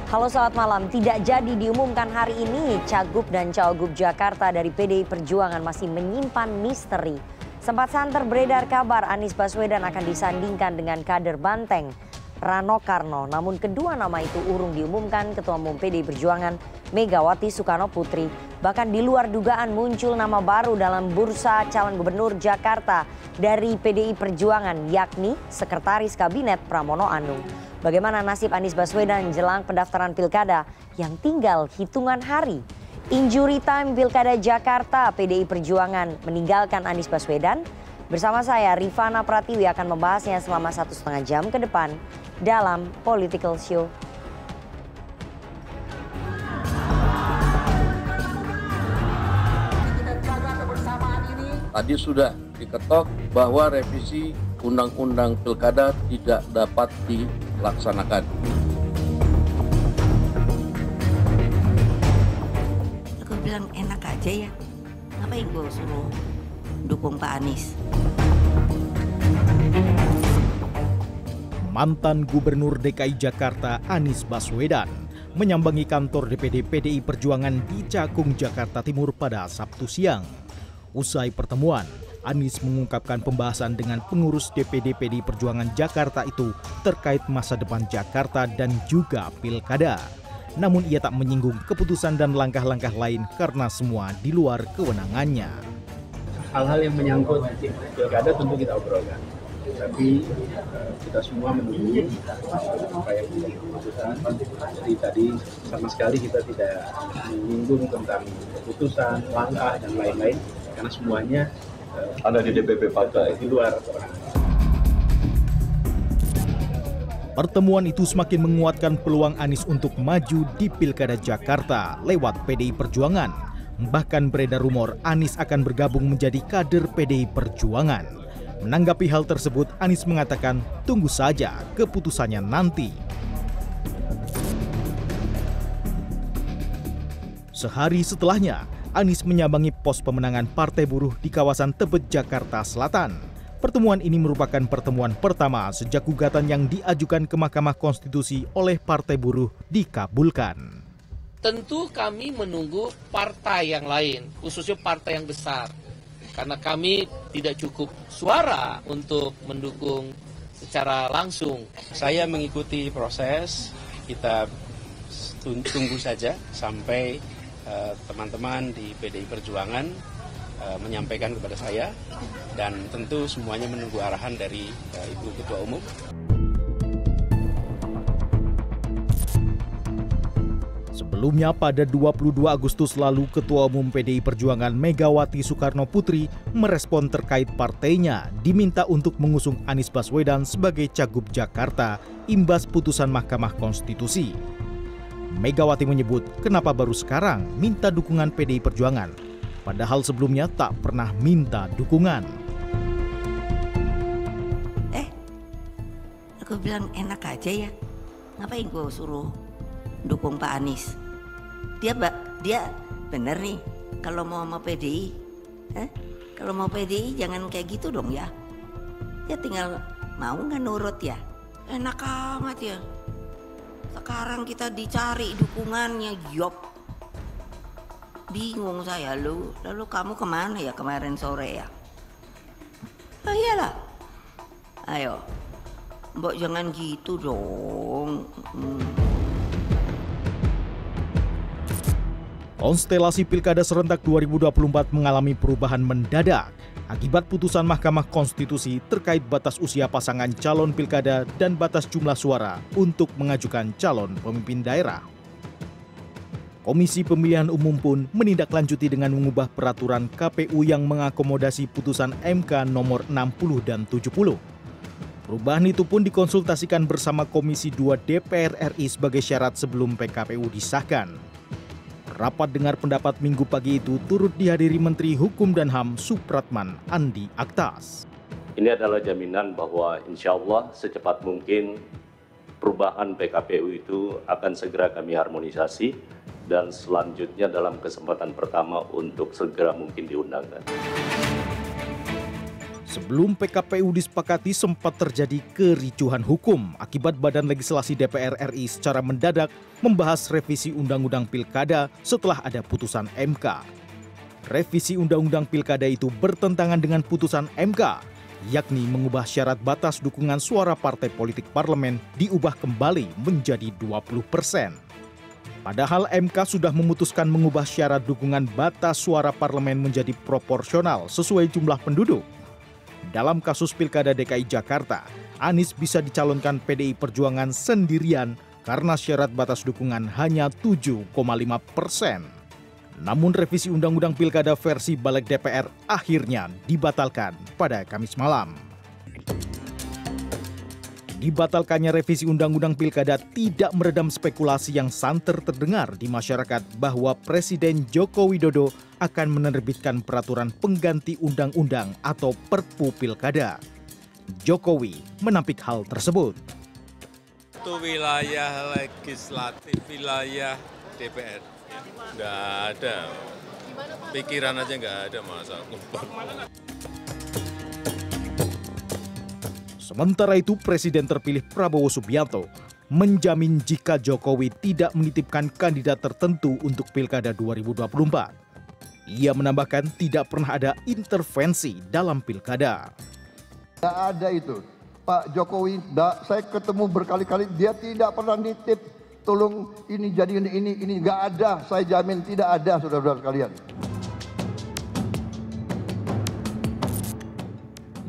Halo, selamat malam. Tidak jadi diumumkan hari ini, Cagup dan Cawagup Jakarta dari PDI Perjuangan masih menyimpan misteri. Sempat santer beredar kabar Anies Baswedan akan disandingkan dengan kader Banteng, Rano Karno. Namun kedua nama itu urung diumumkan Ketua Umum PDI Perjuangan Megawati Soekarno Putri. Bahkan di luar dugaan muncul nama baru dalam bursa calon gubernur Jakarta dari PDI Perjuangan, yakni Sekretaris Kabinet Pramono Anung. Bagaimana nasib Anies Baswedan jelang pendaftaran pilkada yang tinggal hitungan hari? Injury time Pilkada Jakarta, PDI Perjuangan meninggalkan Anies Baswedan. Bersama saya Rifana Pratiwi akan membahasnya selama 1,5 jam ke depan dalam Political Show. Tadi sudah diketok bahwa revisi Undang-Undang Pilkada tidak dapat dilaksanakan. Aku bilang enak aja ya, ngapain gue suruh dukung Pak Anies. Mantan Gubernur DKI Jakarta Anies Baswedan menyambangi kantor DPD PDI Perjuangan di Cakung, Jakarta Timur pada Sabtu siang. Usai pertemuan, Anies mengungkapkan pembahasan dengan pengurus DPD PDI Perjuangan Jakarta itu terkait masa depan Jakarta dan juga pilkada. Namun ia tak menyinggung keputusan dan langkah-langkah lain karena semua di luar kewenangannya. Hal-hal yang menyangkut pilkada tentu kita obrolkan. Tapi kita semua menunggu apa yang menjadi keputusan. Jadi tadi sama sekali kita tidak menyinggung tentang keputusan, langkah, dan lain-lain. Karena semuanya ada di DPP Partai di luar. Pertemuan itu semakin menguatkan peluang Anies untuk maju di Pilkada Jakarta lewat PDI Perjuangan. Bahkan beredar rumor Anies akan bergabung menjadi kader PDI Perjuangan. Menanggapi hal tersebut, Anies mengatakan tunggu saja keputusannya nanti. Sehari setelahnya, Anies menyambangi pos pemenangan Partai Buruh di kawasan Tebet, Jakarta Selatan. Pertemuan ini merupakan pertemuan pertama sejak gugatan yang diajukan ke Mahkamah Konstitusi oleh Partai Buruh dikabulkan. Tentu kami menunggu partai yang lain, khususnya partai yang besar. Karena kami tidak cukup suara untuk mendukung secara langsung. Saya mengikuti proses, kita tunggu saja sampai teman-teman di PDI Perjuangan menyampaikan kepada saya, dan tentu semuanya menunggu arahan dari Ibu Ketua Umum. Sebelumnya pada 22 Agustus lalu, Ketua Umum PDI Perjuangan Megawati Soekarno Putri merespon terkait partainya diminta untuk mengusung Anies Baswedan sebagai Cagup Jakarta imbas putusan Mahkamah Konstitusi. Megawati menyebut kenapa baru sekarang minta dukungan PDI Perjuangan, padahal sebelumnya tak pernah minta dukungan. Aku bilang enak aja ya, ngapain gue suruh dukung Pak Anies. Dia bener nih kalau mau sama PDI. Kalau mau PDI jangan kayak gitu dong ya. Ya tinggal mau nggak nurut ya. Enak amat ya. Sekarang kita dicari dukungannya, Yop. Bingung saya lu. Lalu kamu kemana ya kemarin sore ya? Oh iyalah. Ayo. Mbok jangan gitu dong. Konstelasi Pilkada Serentak 2024 mengalami perubahan mendadak akibat putusan Mahkamah Konstitusi terkait batas usia pasangan calon pilkada dan batas jumlah suara untuk mengajukan calon pemimpin daerah. Komisi Pemilihan Umum pun menindaklanjuti dengan mengubah peraturan KPU yang mengakomodasi putusan MK nomor 60 dan 70. Perubahan itu pun dikonsultasikan bersama Komisi 2 DPR RI sebagai syarat sebelum PKPU disahkan. Rapat dengar pendapat Minggu pagi itu turut dihadiri Menteri Hukum dan HAM Supratman Andi Aktas. Ini adalah jaminan bahwa insya Allah secepat mungkin perubahan PKPU itu akan segera kami harmonisasi dan selanjutnya dalam kesempatan pertama untuk segera mungkin diundangkan. Sebelum PKPU disepakati sempat terjadi kericuhan hukum akibat Badan Legislasi DPR RI secara mendadak membahas revisi Undang-Undang Pilkada setelah ada putusan MK. Revisi Undang-Undang Pilkada itu bertentangan dengan putusan MK, yakni mengubah syarat batas dukungan suara partai politik parlemen diubah kembali menjadi 20%. Padahal MK sudah memutuskan mengubah syarat dukungan batas suara parlemen menjadi proporsional sesuai jumlah penduduk. Dalam kasus Pilkada DKI Jakarta, Anies bisa dicalonkan PDI Perjuangan sendirian karena syarat batas dukungan hanya 7,5%. Namun revisi Undang-Undang Pilkada versi Balik DPR akhirnya dibatalkan pada Kamis malam. Dibatalkannya revisi Undang-Undang Pilkada tidak meredam spekulasi yang santer terdengar di masyarakat bahwa Presiden Joko Widodo akan menerbitkan peraturan pengganti undang-undang atau Perpu Pilkada. Jokowi menampik hal tersebut. Itu wilayah legislatif, wilayah DPR. Nggak ada. Pikiran aja nggak ada masa. Sementara itu, Presiden terpilih Prabowo Subianto menjamin jika Jokowi tidak menitipkan kandidat tertentu untuk Pilkada 2024. Ia menambahkan tidak pernah ada intervensi dalam Pilkada. Tidak ada itu. Pak Jokowi, saya ketemu berkali-kali, dia tidak pernah nitip, tolong ini jadi ini, nggak ada, saya jamin tidak ada, saudara-saudara sekalian.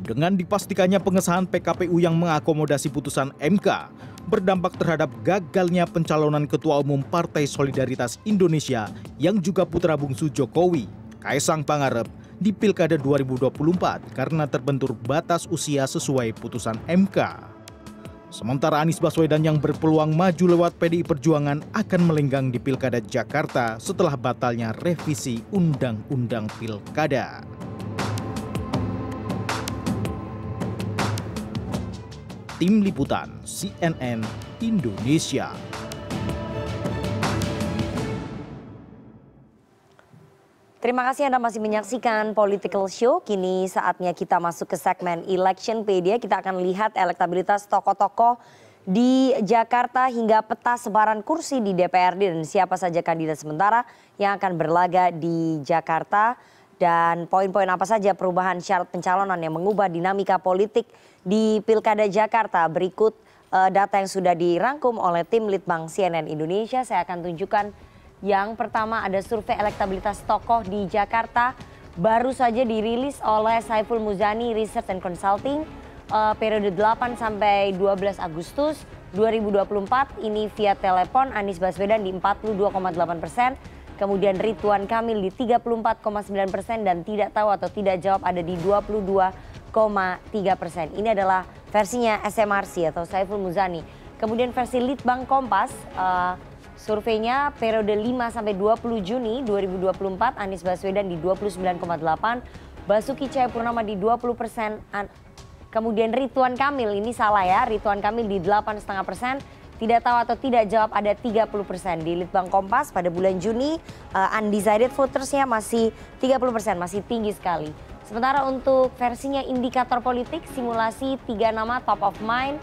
Dengan dipastikannya pengesahan PKPU yang mengakomodasi putusan MK berdampak terhadap gagalnya pencalonan Ketua Umum Partai Solidaritas Indonesia yang juga putra bungsu Jokowi, Kaisang Pangarep, di Pilkada 2024 karena terbentur batas usia sesuai putusan MK. Sementara Anies Baswedan yang berpeluang maju lewat PDI Perjuangan akan melenggang di Pilkada Jakarta setelah batalnya revisi Undang-Undang Pilkada. Tim Liputan CNN Indonesia. Terima kasih Anda masih menyaksikan Political Show. Kini saatnya kita masuk ke segmen Electionpedia. Kita akan lihat elektabilitas tokoh-tokoh di Jakarta hingga peta sebaran kursi di DPRD dan siapa saja kandidat sementara yang akan berlaga di Jakarta. Dan poin-poin apa saja perubahan syarat pencalonan yang mengubah dinamika politik di Pilkada Jakarta. Berikut data yang sudah dirangkum oleh tim Litbang CNN Indonesia. Saya akan tunjukkan yang pertama ada survei elektabilitas tokoh di Jakarta. Baru saja dirilis oleh Saiful Muzani Research and Consulting periode 8 sampai 12 Agustus 2024. Ini via telepon Anies Baswedan di 42,8%. Kemudian Ridwan Kamil di 34,9% dan tidak tahu atau tidak jawab ada di 22,3%. Ini adalah versinya SMRC atau Saiful Muzani. Kemudian versi Litbang Kompas, surveinya periode 5 sampai 20 Juni 2024, Anies Baswedan di 29,8%, Basuki Cahayapurnama di 20%, kemudian Ridwan Kamil, ini salah ya, Ridwan Kamil di 8,5%. Tidak tahu atau tidak jawab ada 30%. Di Litbang Kompas pada bulan Juni undecided votersnya masih 30%, masih tinggi sekali. Sementara untuk versinya indikator politik simulasi 3 nama top of mind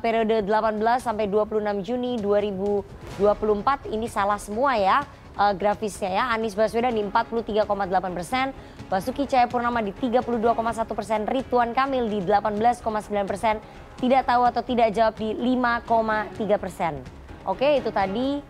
periode 18 sampai 26 Juni 2024 ini salah semua ya grafisnya ya. Anies Baswedan di 43,8%, Basuki Cahayapurnama di 32,1%, Ridwan Kamil di 18,9%, tidak tahu atau tidak jawab di 5,3%. Oke, itu tadi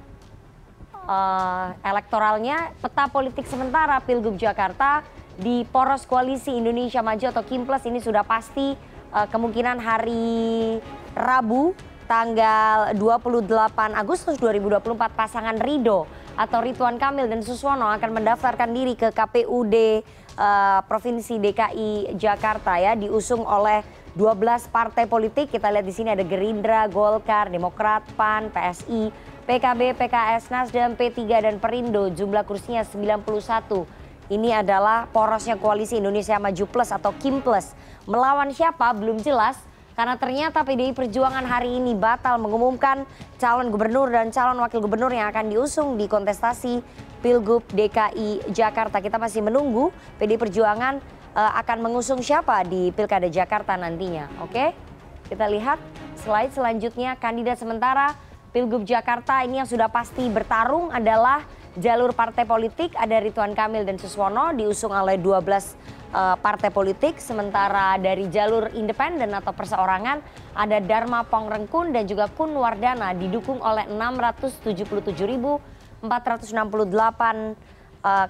elektoralnya. Peta politik sementara Pilgub Jakarta di poros koalisi Indonesia Maju atau Kimples ini sudah pasti kemungkinan hari Rabu tanggal 28 Agustus 2024 pasangan Ridho atau Ridwan Kamil dan Suswono akan mendaftarkan diri ke KPUD Provinsi DKI Jakarta ya, diusung oleh 12 partai politik. Kita lihat di sini ada Gerindra, Golkar, Demokrat, PAN, PSI, PKB, PKS, Nasdem, P3 dan Perindo. Jumlah kursinya 91. Ini adalah porosnya Koalisi Indonesia Maju Plus atau Kimples. Melawan siapa belum jelas. Karena ternyata PDI Perjuangan hari ini batal mengumumkan calon gubernur dan calon wakil gubernur yang akan diusung di kontestasi Pilgub DKI Jakarta. Kita masih menunggu PDI Perjuangan akan mengusung siapa di Pilkada Jakarta nantinya. Oke, kita lihat slide selanjutnya. Kandidat sementara Pilgub Jakarta ini yang sudah pasti bertarung adalah jalur partai politik. Ada Ridwan Kamil dan Suswono diusung oleh 12 partai politik. Sementara dari jalur independen atau perseorangan ada Dharma Pongrengkun dan juga Kun Wardana didukung oleh 677.468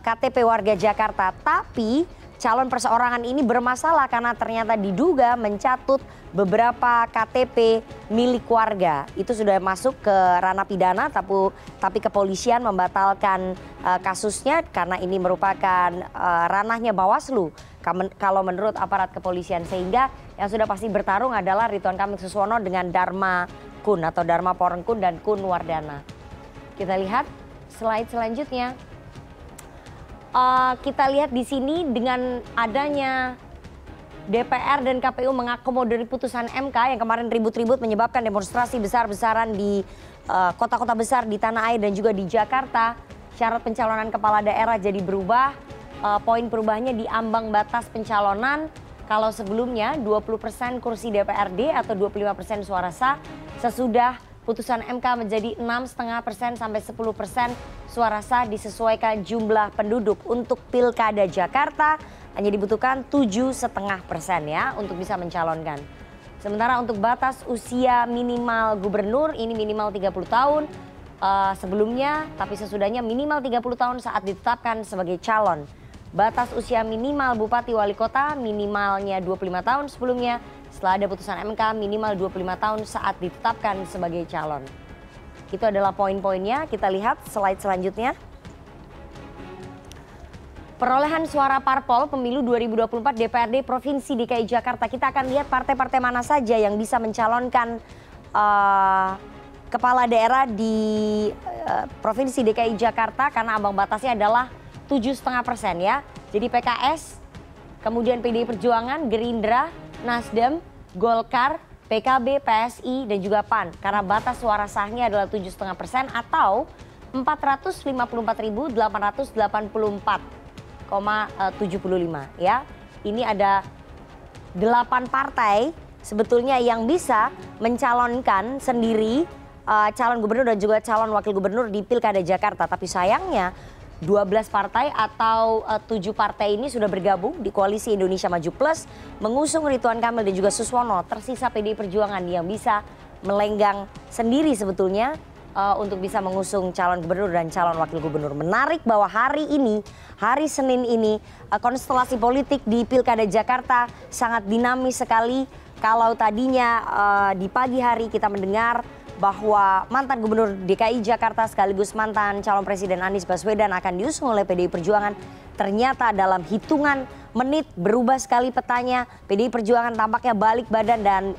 KTP warga Jakarta. Tapi calon perseorangan ini bermasalah karena ternyata diduga mencatut beberapa KTP milik warga. Itu sudah masuk ke ranah pidana, tapi kepolisian membatalkan kasusnya karena ini merupakan ranahnya Bawaslu kalau menurut aparat kepolisian. Sehingga yang sudah pasti bertarung adalah Ridwan Kamil Suswono dengan Dharma Kun atau Dharma Pongrengkun dan Kun Wardana. Kita lihat slide selanjutnya. Kita lihat di sini dengan adanya DPR dan KPU mengakomodir putusan MK yang kemarin ribut-ribut menyebabkan demonstrasi besar-besaran di kota-kota besar di tanah air dan juga di Jakarta. Syarat pencalonan kepala daerah jadi berubah. Poin perubahannya di ambang batas pencalonan. Kalau sebelumnya 20% kursi DPRD atau 25% suara sah, sesudah putusan MK menjadi 6,5% sampai 10% suara sah disesuaikan jumlah penduduk. Untuk Pilkada Jakarta hanya dibutuhkan 7,5% ya untuk bisa mencalonkan. Sementara untuk batas usia minimal gubernur ini minimal 30 tahun sebelumnya, tapi sesudahnya minimal 30 tahun saat ditetapkan sebagai calon. Batas usia minimal bupati wali kota minimalnya 25 tahun sebelumnya, setelah ada putusan MK minimal 25 tahun saat ditetapkan sebagai calon. Itu adalah poin-poinnya. Kita lihat slide selanjutnya. Perolehan suara parpol pemilu 2024 DPRD Provinsi DKI Jakarta. Kita akan lihat partai-partai mana saja yang bisa mencalonkan kepala daerah di Provinsi DKI Jakarta karena ambang batasnya adalah 7,5% ya. Jadi PKS, kemudian PDI Perjuangan, Gerindra, Nasdem, Golkar, PKB, PSI dan juga PAN. Karena batas suara sahnya adalah 7,5% atau 454.884,75 ya. Ini ada 8 partai sebetulnya yang bisa mencalonkan sendiri calon gubernur dan juga calon wakil gubernur di Pilkada Jakarta. Tapi sayangnya 12 partai atau 7 partai ini sudah bergabung di Koalisi Indonesia Maju Plus mengusung Ridwan Kamil dan juga Suswono. Tersisa PDI Perjuangan yang bisa melenggang sendiri sebetulnya untuk bisa mengusung calon gubernur dan calon wakil gubernur. Menarik bahwa hari ini, hari Senin ini, konstelasi politik di Pilkada Jakarta sangat dinamis sekali. Kalau tadinya di pagi hari kita mendengar bahwa mantan gubernur DKI Jakarta sekaligus mantan calon presiden Anies Baswedan akan diusung oleh PDI Perjuangan. Ternyata dalam hitungan menit berubah sekali petanya. PDI Perjuangan tampaknya balik badan dan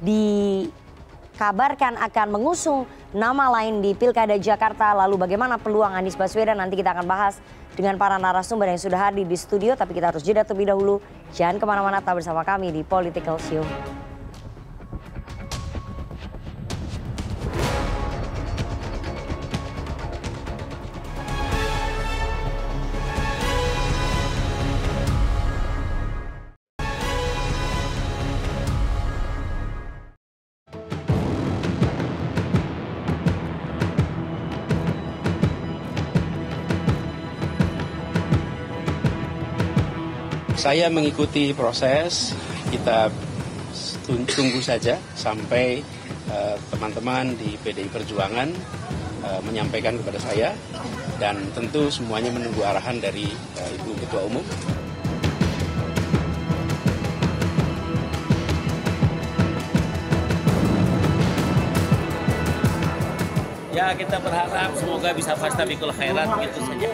dikabarkan akan mengusung nama lain di Pilkada Jakarta. Lalu bagaimana peluang Anies Baswedan? Nanti kita akan bahas dengan para narasumber yang sudah hadir di studio. Tapi kita harus jeda terlebih dahulu. Jangan kemana-mana, tetap bersama kami di Political Show. Saya mengikuti proses, kita tunggu saja sampai teman-teman di PDI Perjuangan menyampaikan kepada saya dan tentu semuanya menunggu arahan dari Ibu Ketua Umum. Ya kita berharap semoga bisa fastabiqul khairat gitu saja.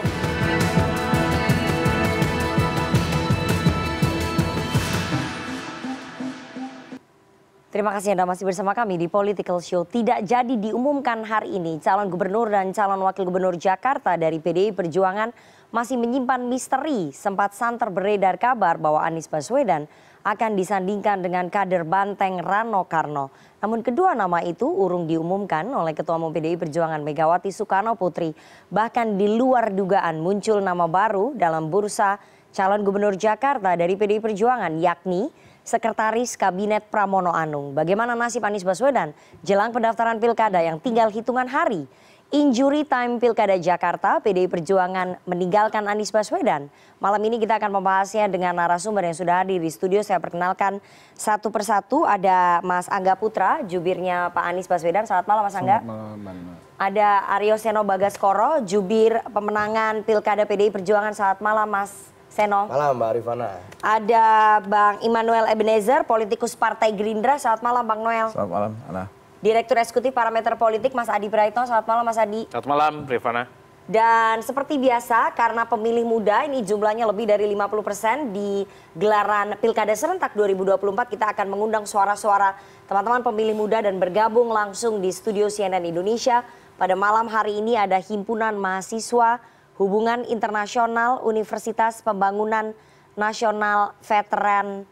Terima kasih Anda masih bersama kami di Political Show. Tidak jadi diumumkan hari ini calon gubernur dan calon wakil gubernur Jakarta dari PDI Perjuangan masih menyimpan misteri. Sempat santer beredar kabar bahwa Anies Baswedan akan disandingkan dengan kader Banteng Rano Karno. Namun kedua nama itu urung diumumkan oleh Ketua Umum PDI Perjuangan Megawati Soekarno Putri. Bahkan di luar dugaan muncul nama baru dalam bursa calon gubernur Jakarta dari PDI Perjuangan, yakni Sekretaris Kabinet Pramono Anung. Bagaimana nasib Anies Baswedan jelang pendaftaran pilkada yang tinggal hitungan hari? Injury time Pilkada Jakarta, PDI Perjuangan meninggalkan Anies Baswedan. Malam ini kita akan membahasnya dengan narasumber yang sudah hadir di studio. Saya perkenalkan satu persatu. Ada Mas Angga Putra, jubirnya Pak Anies Baswedan. Selamat malam Mas Angga. Selamat malam. Ada Aryo Seno Bagaskoro, jubir pemenangan Pilkada PDI Perjuangan. Selamat malam Mas Seno. Malam Mbak Rifana. Ada Bang Immanuel Ebenezer, politikus Partai Gerindra. Selamat malam Bang Noel. Selamat malam, Ana. Direktur Eksekutif Parameter Politik Mas Adi Praitno. Selamat malam Mas Adi. Selamat malam Rifana. Dan seperti biasa karena pemilih muda ini jumlahnya lebih dari 50% di gelaran Pilkada Serentak 2024, kita akan mengundang suara-suara teman-teman pemilih muda dan bergabung langsung di studio CNN Indonesia. Pada malam hari ini ada Himpunan Mahasiswa Hubungan Internasional Universitas Pembangunan Nasional Veteran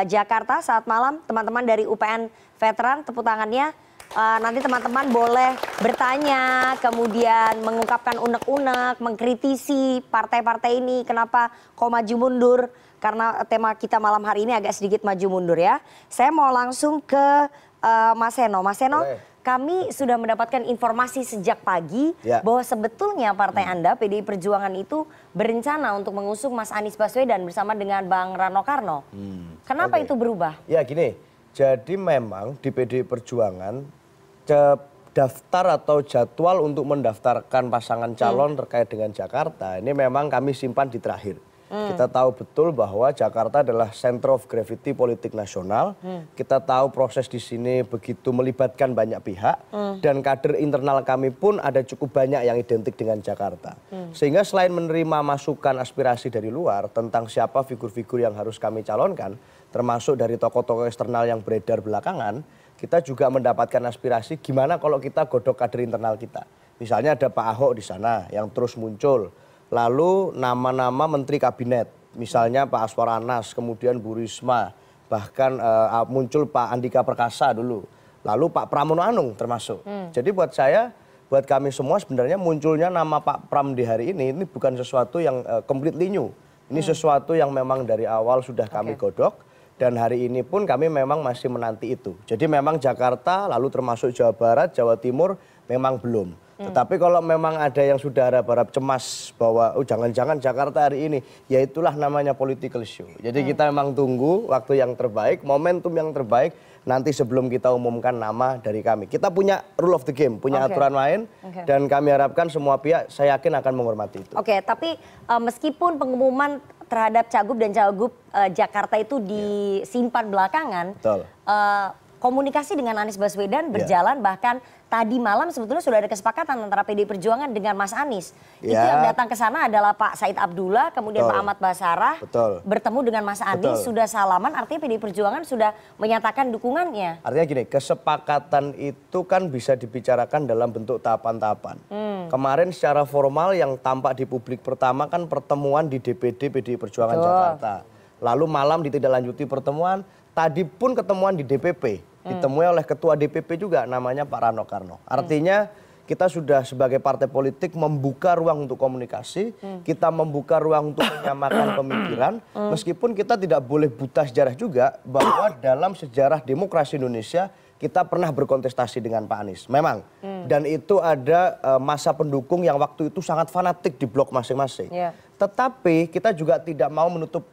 Jakarta. Saat malam teman-teman dari UPN Veteran, tepuk tangannya. Nanti teman-teman boleh bertanya, kemudian mengungkapkan unek-unek, mengkritisi partai-partai ini kenapa kok maju mundur. Karena tema kita malam hari ini agak sedikit maju mundur ya. Saya mau langsung ke Mas Seno. Mas Seno, kami sudah mendapatkan informasi sejak pagi bahwa sebetulnya partai Anda, PDI Perjuangan itu berencana untuk mengusung Mas Anies Baswedan bersama dengan Bang Rano Karno. Kenapa itu berubah? Ya gini, jadi memang di PDI Perjuangan daftar atau jadwal untuk mendaftarkan pasangan calon terkait dengan Jakarta ini memang kami simpan di terakhir. Kita tahu betul bahwa Jakarta adalah center of gravity politik nasional. Kita tahu proses di sini begitu melibatkan banyak pihak dan kader internal kami pun ada cukup banyak yang identik dengan Jakarta. Sehingga selain menerima masukan aspirasi dari luar tentang siapa figur-figur yang harus kami calonkan, termasuk dari tokoh-tokoh eksternal yang beredar belakangan, kita juga mendapatkan aspirasi gimana kalau kita godok kader internal kita. Misalnya ada Pak Ahok di sana yang terus muncul. Lalu nama-nama menteri kabinet, misalnya Pak Aswar Anas, kemudian Bu Risma, bahkan muncul Pak Andika Perkasa dulu. Lalu Pak Pramono Anung termasuk. Jadi buat saya, buat kami semua sebenarnya munculnya nama Pak Pram di hari ini bukan sesuatu yang completely new. Ini sesuatu yang memang dari awal sudah kami godok. Dan hari ini pun kami memang masih menanti itu. Jadi memang Jakarta, lalu termasuk Jawa Barat, Jawa Timur memang belum. Tetapi kalau memang ada yang sudah harap-harap cemas bahwa jangan-jangan Jakarta hari ini, ya itulah namanya political show. Jadi kita memang tunggu waktu yang terbaik, momentum yang terbaik, nanti sebelum kita umumkan nama dari kami. Kita punya rule of the game, punya aturan main, dan kami harapkan semua pihak, saya yakin akan menghormati itu. Oke, tapi meskipun pengumuman terhadap Cagup dan Cawagup Jakarta itu disimpan belakangan, komunikasi dengan Anies Baswedan berjalan, bahkan tadi malam sebetulnya sudah ada kesepakatan antara PDI Perjuangan dengan Mas Anies. Itu yang datang ke sana adalah Pak Said Abdullah, kemudian Pak Ahmad Basarah, bertemu dengan Mas Anies, sudah salaman, artinya PDI Perjuangan sudah menyatakan dukungannya. Artinya gini, kesepakatan itu kan bisa dibicarakan dalam bentuk tahapan-tahapan. Kemarin secara formal yang tampak di publik pertama kan pertemuan di DPD PDI Perjuangan Jakarta. Lalu malam ditindaklanjuti pertemuan, tadi pun ketemuan di DPP. Ditemui oleh ketua DPP juga namanya Pak Rano Karno. Artinya kita sudah sebagai partai politik membuka ruang untuk komunikasi, kita membuka ruang untuk menyamakan pemikiran, meskipun kita tidak boleh buta sejarah juga bahwa dalam sejarah demokrasi Indonesia kita pernah berkontestasi dengan Pak Anies, memang. Dan itu ada masa pendukung yang waktu itu sangat fanatik di blok masing-masing. Tetapi kita juga tidak mau menutup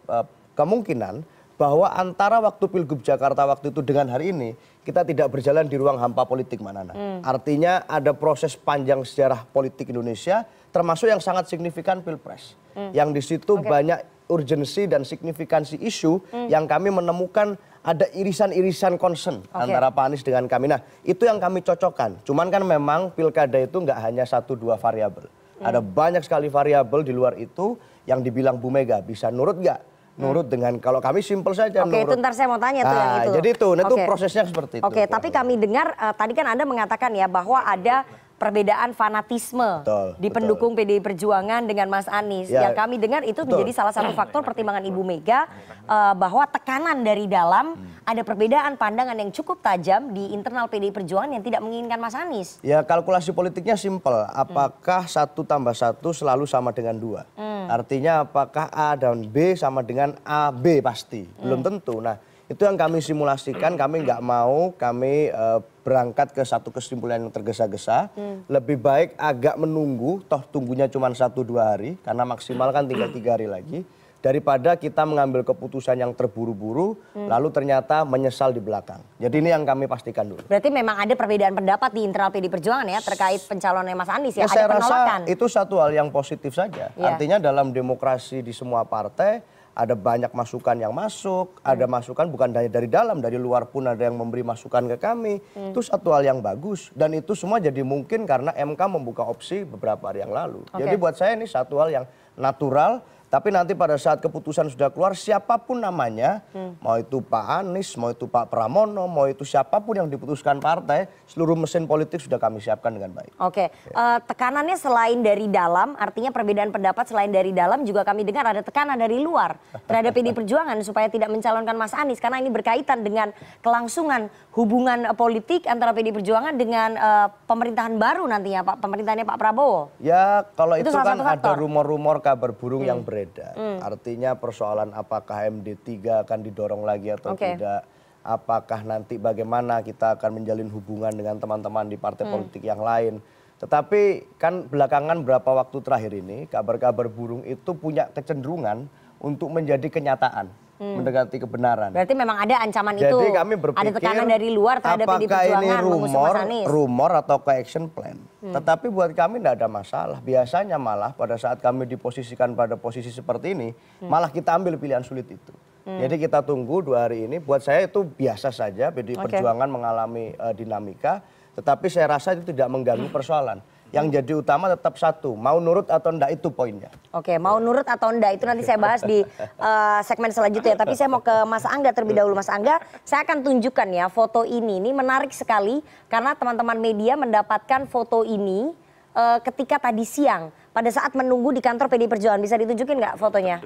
kemungkinan bahwa antara waktu Pilgub Jakarta waktu itu dengan hari ini, kita tidak berjalan di ruang hampa politik, Mbak Nana. Artinya ada proses panjang sejarah politik Indonesia, termasuk yang sangat signifikan Pilpres. Yang di situ banyak urgensi dan signifikansi isu yang kami menemukan ada irisan-irisan concern antara Pak Anies dengan kami. Nah, itu yang kami cocokkan. Cuman kan memang pilkada itu nggak hanya 1-2 variabel. Ada banyak sekali variabel di luar itu yang dibilang Bu Mega, bisa nurut nggak? Nurut dengan, kalau kami simpel saja nurut. Itu ntar saya mau tanya tuh yang itu. Jadi itu prosesnya seperti itu. Tapi kami dengar tadi kan Anda mengatakan ya bahwa ada perbedaan fanatisme di pendukung PDI Perjuangan dengan Mas Anies. Yang kami dengar itu menjadi salah satu faktor pertimbangan Ibu Mega bahwa tekanan dari dalam ada perbedaan pandangan yang cukup tajam di internal PDI Perjuangan yang tidak menginginkan Mas Anies. Ya kalkulasi politiknya simpel. Apakah 1 tambah 1 selalu sama dengan 2? Artinya apakah A dan B sama dengan A, B pasti? Belum tentu. Nah itu yang kami simulasikan, kami nggak mau berangkat ke satu kesimpulan yang tergesa-gesa. Lebih baik agak menunggu, toh tunggunya cuma 1-2 hari, karena maksimal kan tinggal 3 hari lagi. Daripada kita mengambil keputusan yang terburu-buru, lalu ternyata menyesal di belakang. Jadi ini yang kami pastikan dulu. Berarti memang ada perbedaan pendapat di internal PDI Perjuangan ya terkait pencalonan Mas Anies ya, ada saya penolakan. rasa itu satu hal yang positif saja. Artinya dalam demokrasi di semua partai, ada banyak masukan yang masuk, ada masukan bukan dari dalam, dari luar pun ada yang memberi masukan ke kami. Itu satu hal yang bagus dan itu semua jadi mungkin karena MK membuka opsi beberapa hari yang lalu. Jadi buat saya ini satu hal yang natural. Tapi nanti pada saat keputusan sudah keluar, siapapun namanya, mau itu Pak Anies, mau itu Pak Pramono, mau itu siapapun yang diputuskan partai, seluruh mesin politik sudah kami siapkan dengan baik. Oke, tekanannya selain dari dalam, artinya perbedaan pendapat selain dari dalam, juga kami dengar ada tekanan dari luar terhadap PDI Perjuangan supaya tidak mencalonkan Mas Anies, karena ini berkaitan dengan kelangsungan hubungan politik antara PDI Perjuangan dengan pemerintahan baru nantinya, Pak, pemerintahannya Pak Prabowo. Ya, kalau itu kan ada rumor-rumor kabar burung yang beredar. Artinya persoalan apakah MD3 akan didorong lagi atau tidak, apakah nanti bagaimana kita akan menjalin hubungan dengan teman-teman di partai politik yang lain. Tetapi kan belakangan berapa waktu terakhir ini kabar-kabar burung itu punya kecenderungan untuk menjadi kenyataan, mendekati kebenaran. Berarti memang ada ancaman Jadi itu, kami berpikir, ada tekanan dari luar terhadap PDI Perjuangan mengusung Mas Anies. Rumor atau ke action plan. Tetapi buat kami tidak ada masalah. Biasanya malah pada saat kami diposisikan pada posisi seperti ini, malah kita ambil pilihan sulit itu. Jadi kita tunggu 2 hari ini. Buat saya itu biasa saja PDI Perjuangan mengalami dinamika. Tetapi saya rasa itu tidak mengganggu persoalan. Yang jadi utama tetap satu, mau nurut atau enggak itu poinnya. Oke, mau nurut atau enggak itu nanti saya bahas di segmen selanjutnya. Tapi saya mau ke Mas Angga terlebih dahulu. Mas Angga, saya akan tunjukkan ya foto ini menarik sekali karena teman-teman media mendapatkan foto ini ketika tadi siang pada saat menunggu di kantor PDI Perjuangan. Bisa ditunjukin nggak fotonya?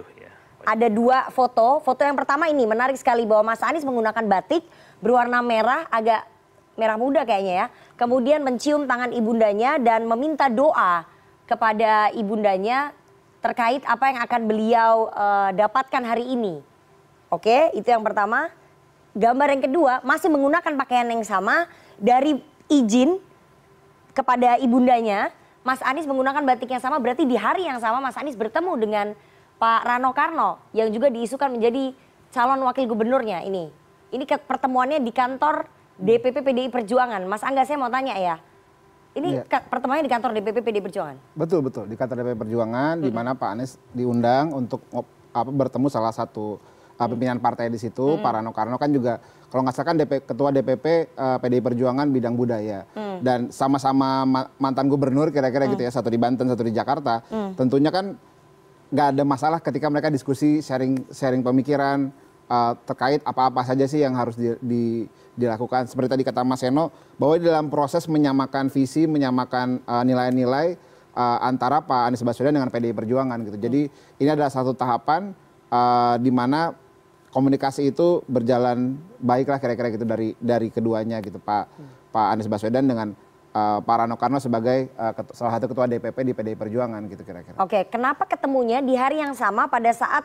Ada 2 foto. Foto yang pertama ini menarik sekali bahwa Mas Anies menggunakan batik berwarna merah, agak merah muda kayaknya ya. Kemudian mencium tangan ibundanya dan meminta doa kepada ibundanya terkait apa yang akan beliau dapatkan hari ini. Oke, itu yang pertama. Gambar yang kedua masih menggunakan pakaian yang sama, dari izin kepada ibundanya, Mas Anies menggunakan batik yang sama, berarti di hari yang sama Mas Anies bertemu dengan Pak Rano Karno yang juga diisukan menjadi calon wakil gubernurnya ini. Ini pertemuannya di kantor DPP PDI Perjuangan. Mas Angga, saya mau tanya ya. Ini pertemuannya di kantor DPP PDI Perjuangan? Betul, di kantor DPP Perjuangan di mana Pak Anies diundang untuk bertemu salah satu pimpinan partai di situ. Pak Rano Karno kan juga kalau nggak salah kan ketua DPP PDI Perjuangan bidang budaya. Dan sama-sama mantan gubernur kira-kira gitu ya, satu di Banten, satu di Jakarta. Tentunya kan nggak ada masalah ketika mereka diskusi, sharing pemikiran terkait apa-apa saja sih yang harus dilakukan. Seperti tadi kata Mas Seno, bahwa dalam proses menyamakan visi, menyamakan nilai-nilai antara Pak Anies Baswedan dengan PDI Perjuangan gitu. Jadi ini adalah satu tahapan di mana komunikasi itu berjalan baiklah kira-kira gitu dari keduanya gitu, Pak Anies Baswedan dengan Pak Rano Karno sebagai salah satu ketua DPP di PDI Perjuangan gitu kira-kira. Oke, kenapa ketemunya di hari yang sama pada saat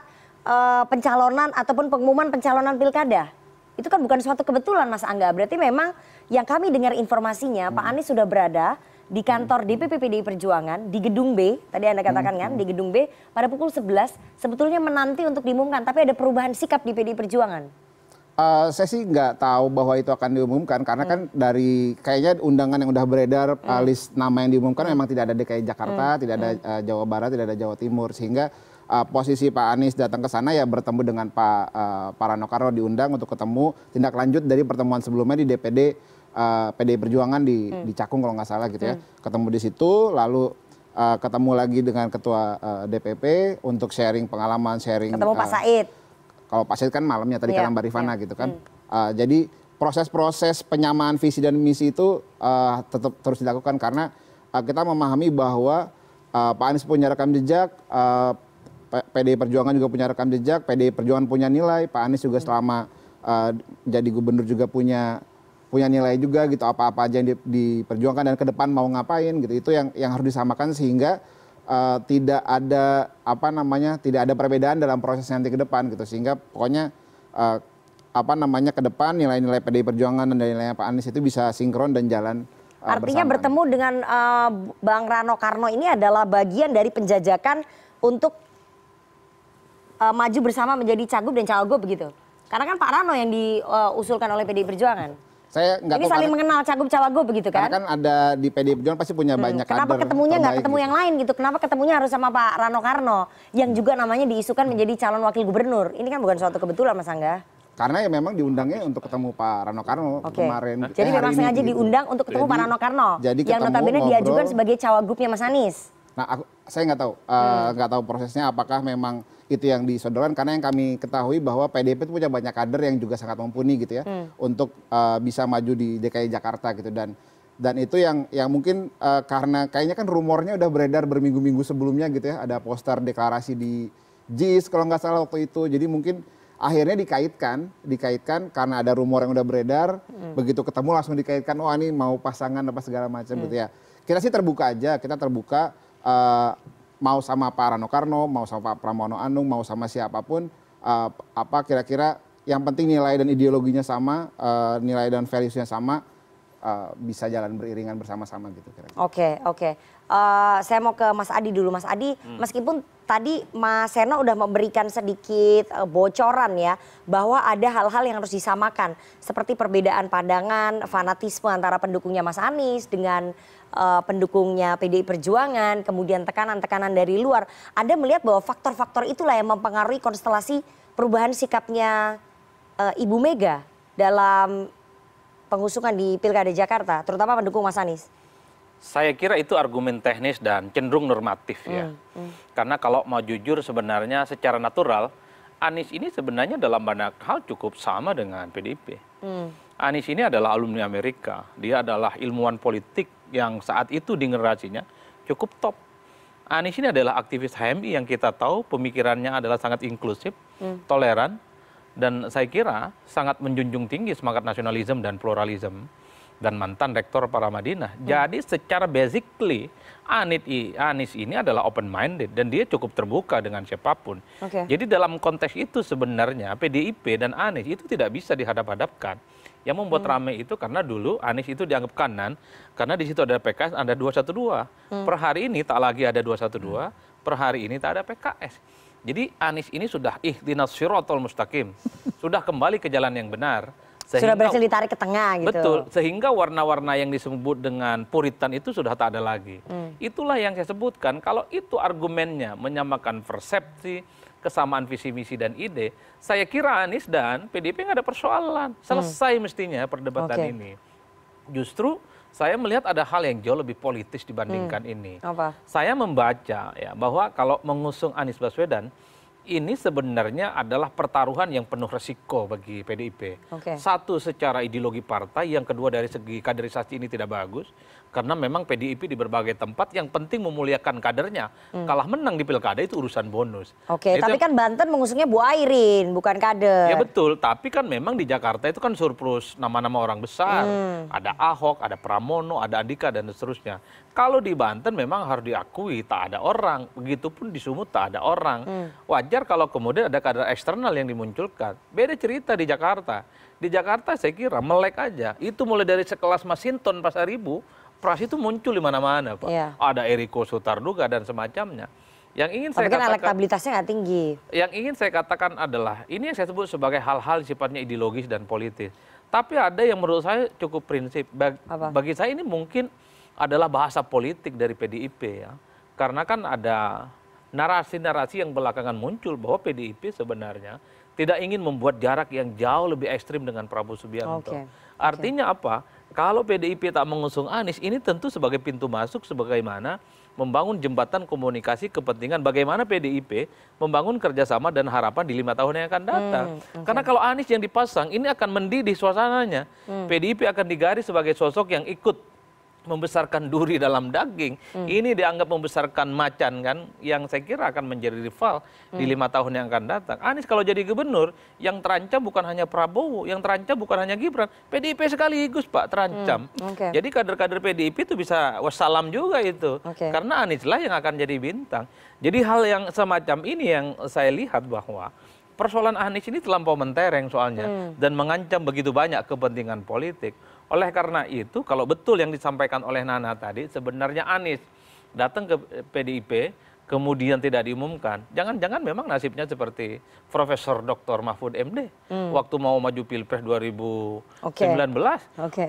pencalonan ataupun pengumuman pencalonan pilkada? Itu kan bukan suatu kebetulan, Mas Angga. Berarti memang yang kami dengar informasinya Pak Anies sudah berada di kantor DPP PDI Perjuangan di Gedung B, tadi Anda katakan kan, di Gedung B pada pukul 11, sebetulnya menanti untuk diumumkan, tapi ada perubahan sikap di PDI Perjuangan. Saya sih nggak tahu bahwa itu akan diumumkan, karena kan dari kayaknya undangan yang udah beredar, list nama yang diumumkan memang tidak ada DKI Jakarta, tidak ada Jawa Barat, tidak ada Jawa Timur, sehingga posisi Pak Anies datang ke sana ya bertemu dengan Pak Rano Karno, diundang untuk ketemu tindak lanjut dari pertemuan sebelumnya di DPD PDI Perjuangan di Cakung kalau nggak salah gitu ya. Ketemu di situ, lalu ketemu lagi dengan ketua DPP untuk sharing pengalaman, sharing. Ketemu Pak Said. Kalau Pak Said kan malamnya tadi kata Mbak Rifana gitu kan. Jadi proses-proses penyamaan visi dan misi itu tetap terus dilakukan karena kita memahami bahwa Pak Anies punya rekam jejak, PDI Perjuangan juga punya rekam jejak, PDI Perjuangan punya nilai, Pak Anies juga selama jadi gubernur juga punya nilai juga gitu, apa-apa aja yang diperjuangkan dan ke depan mau ngapain gitu. Itu yang harus disamakan sehingga tidak ada tidak ada perbedaan dalam proses nanti ke depan gitu. Sehingga pokoknya ke depan nilai-nilai PDI Perjuangan dan nilai Pak Anies itu bisa sinkron dan jalan Artinya bersama. bertemu dengan Bang Rano Karno ini adalah bagian dari penjajakan untuk maju bersama menjadi cagup dan cawagup begitu. Karena kan Pak Rano yang diusulkan oleh PDI Perjuangan. Saya nggak ini tahu saling mengenal cagup cawagup begitu kan? Karena kan ada di PDI Perjuangan pasti punya banyak kader. Kenapa ketemunya nggak ketemu gitu. yang lain gitu? Kenapa ketemunya harus sama Pak Rano Karno yang juga namanya diisukan menjadi calon wakil gubernur? Ini kan bukan suatu kebetulan Mas Angga. Karena ya memang diundangnya untuk ketemu Pak Rano Karno kemarin. Jadi memang sengaja diundang untuk ketemu Pak Rano Karno. Jadi yang notabene diajukan sebagai cawagupnya Mas Anies. Nah, saya nggak tahu prosesnya apakah memang itu yang disodorkan, karena yang kami ketahui bahwa PDIP itu punya banyak kader yang juga sangat mumpuni gitu ya untuk bisa maju di DKI Jakarta gitu, dan itu yang mungkin karena kayaknya kan rumornya udah beredar berminggu-minggu sebelumnya gitu ya, ada poster deklarasi di JIS kalau nggak salah waktu itu, jadi mungkin akhirnya dikaitkan karena ada rumor yang udah beredar, begitu ketemu langsung dikaitkan, oh ini mau pasangan apa segala macam gitu ya. Kita sih terbuka aja, kita terbuka. Mau sama Pak Rano Karno, mau sama Pak Pramono Anung, mau sama siapapun, apa kira-kira yang penting nilai dan ideologinya sama, nilai dan values-nya sama, bisa jalan beriringan bersama-sama gitu kira-kira. Oke. Saya mau ke Mas Adi dulu. Mas Adi, meskipun tadi Mas Seno udah memberikan sedikit bocoran ya, bahwa ada hal-hal yang harus disamakan, seperti perbedaan pandangan, fanatisme antara pendukungnya Mas Anies dengan pendukungnya PDI Perjuangan, kemudian tekanan-tekanan dari luar. Anda melihat bahwa faktor-faktor itulah yang mempengaruhi konstelasi perubahan sikapnya Ibu Mega dalam pengusungan di Pilkada Jakarta, terutama pendukung Mas Anies. Saya kira itu argumen teknis dan cenderung normatif ya. Karena kalau mau jujur sebenarnya secara natural, Anies ini sebenarnya dalam banyak hal cukup sama dengan PDIP. Anies ini adalah alumni Amerika, dia adalah ilmuwan politik yang saat itu di generasinya cukup top. Anies ini adalah aktivis HMI yang kita tahu pemikirannya adalah sangat inklusif, toleran, dan saya kira sangat menjunjung tinggi semangat nasionalisme dan pluralisme, dan mantan rektor Paramadinah. Jadi secara basically Anies ini adalah open minded dan dia cukup terbuka dengan siapapun. Jadi dalam konteks itu sebenarnya PDIP dan Anies itu tidak bisa dihadap-hadapkan. Yang membuat ramai itu karena dulu Anies itu dianggap kanan karena di situ ada PKS, ada 212. Per hari ini tak lagi ada 212, per hari ini tak ada PKS. Jadi Anies ini sudah ihdinas siratal mustaqim, sudah kembali ke jalan yang benar. Sudah berhasil ditarik ke tengah gitu. Betul, sehingga warna-warna yang disebut dengan puritan itu sudah tak ada lagi. Itulah yang saya sebutkan, kalau itu argumennya menyamakan persepsi, kesamaan visi misi dan ide, saya kira Anies dan PDIP nggak ada persoalan, selesai mestinya perdebatan ini. Justru saya melihat ada hal yang jauh lebih politis dibandingkan ini. Saya membaca ya bahwa kalau mengusung Anies Baswedan, ini sebenarnya adalah pertaruhan yang penuh resiko bagi PDIP. Satu, secara ideologi partai, yang kedua dari segi kaderisasi ini tidak bagus. Karena memang PDIP di berbagai tempat yang penting memuliakan kadernya. Kalah menang di pilkada itu urusan bonus. Tapi kan Banten mengusungnya Bu Airin, bukan kader. Ya betul, tapi kan memang di Jakarta itu kan surplus nama-nama orang besar. Ada Ahok, ada Pramono, ada Andika, dan seterusnya. Kalau di Banten memang harus diakui tak ada orang. Begitupun di Sumut tak ada orang. Wajar kalau kemudian ada kader eksternal yang dimunculkan. Beda cerita di Jakarta. Di Jakarta saya kira melek aja. Itu mulai dari sekelas Masinton Pasaribu, Pras itu muncul di mana-mana, Pak. Ada Eriko Sutarduga dan semacamnya. Yang ingin saya katakan, elektabilitasnya nggak tinggi. Yang ingin saya katakan adalah ini yang saya sebut sebagai hal-hal sifatnya ideologis dan politis. Tapi ada yang menurut saya cukup prinsip. Bagi saya ini mungkin adalah bahasa politik dari PDIP ya. Karena kan ada narasi-narasi yang belakangan muncul bahwa PDIP sebenarnya tidak ingin membuat jarak yang jauh lebih ekstrim dengan Prabowo Subianto. Artinya apa? Kalau PDIP tak mengusung Anies, ini tentu sebagai pintu masuk sebagaimana membangun jembatan komunikasi kepentingan bagaimana PDIP membangun kerjasama dan harapan di 5 tahun yang akan datang. Karena kalau Anies yang dipasang, ini akan mendidih suasananya. PDIP akan digaris sebagai sosok yang ikut membesarkan duri dalam daging, ini dianggap membesarkan macan kan, yang saya kira akan menjadi rival di 5 tahun yang akan datang. Anies kalau jadi gubernur, yang terancam bukan hanya Prabowo, yang terancam bukan hanya Gibran, PDIP sekaligus Pak terancam. Jadi kader-kader PDIP itu bisa wassalam juga itu, karena Anies lah yang akan jadi bintang. Jadi hal yang semacam ini yang saya lihat bahwa persoalan Anies ini terlampau mentereng soalnya, dan mengancam begitu banyak kepentingan politik. Oleh karena itu, kalau betul yang disampaikan oleh Nana tadi, sebenarnya Anies datang ke PDIP, kemudian tidak diumumkan. Jangan-jangan memang nasibnya seperti Profesor Dr. Mahfud MD. Waktu mau maju Pilpres 2019.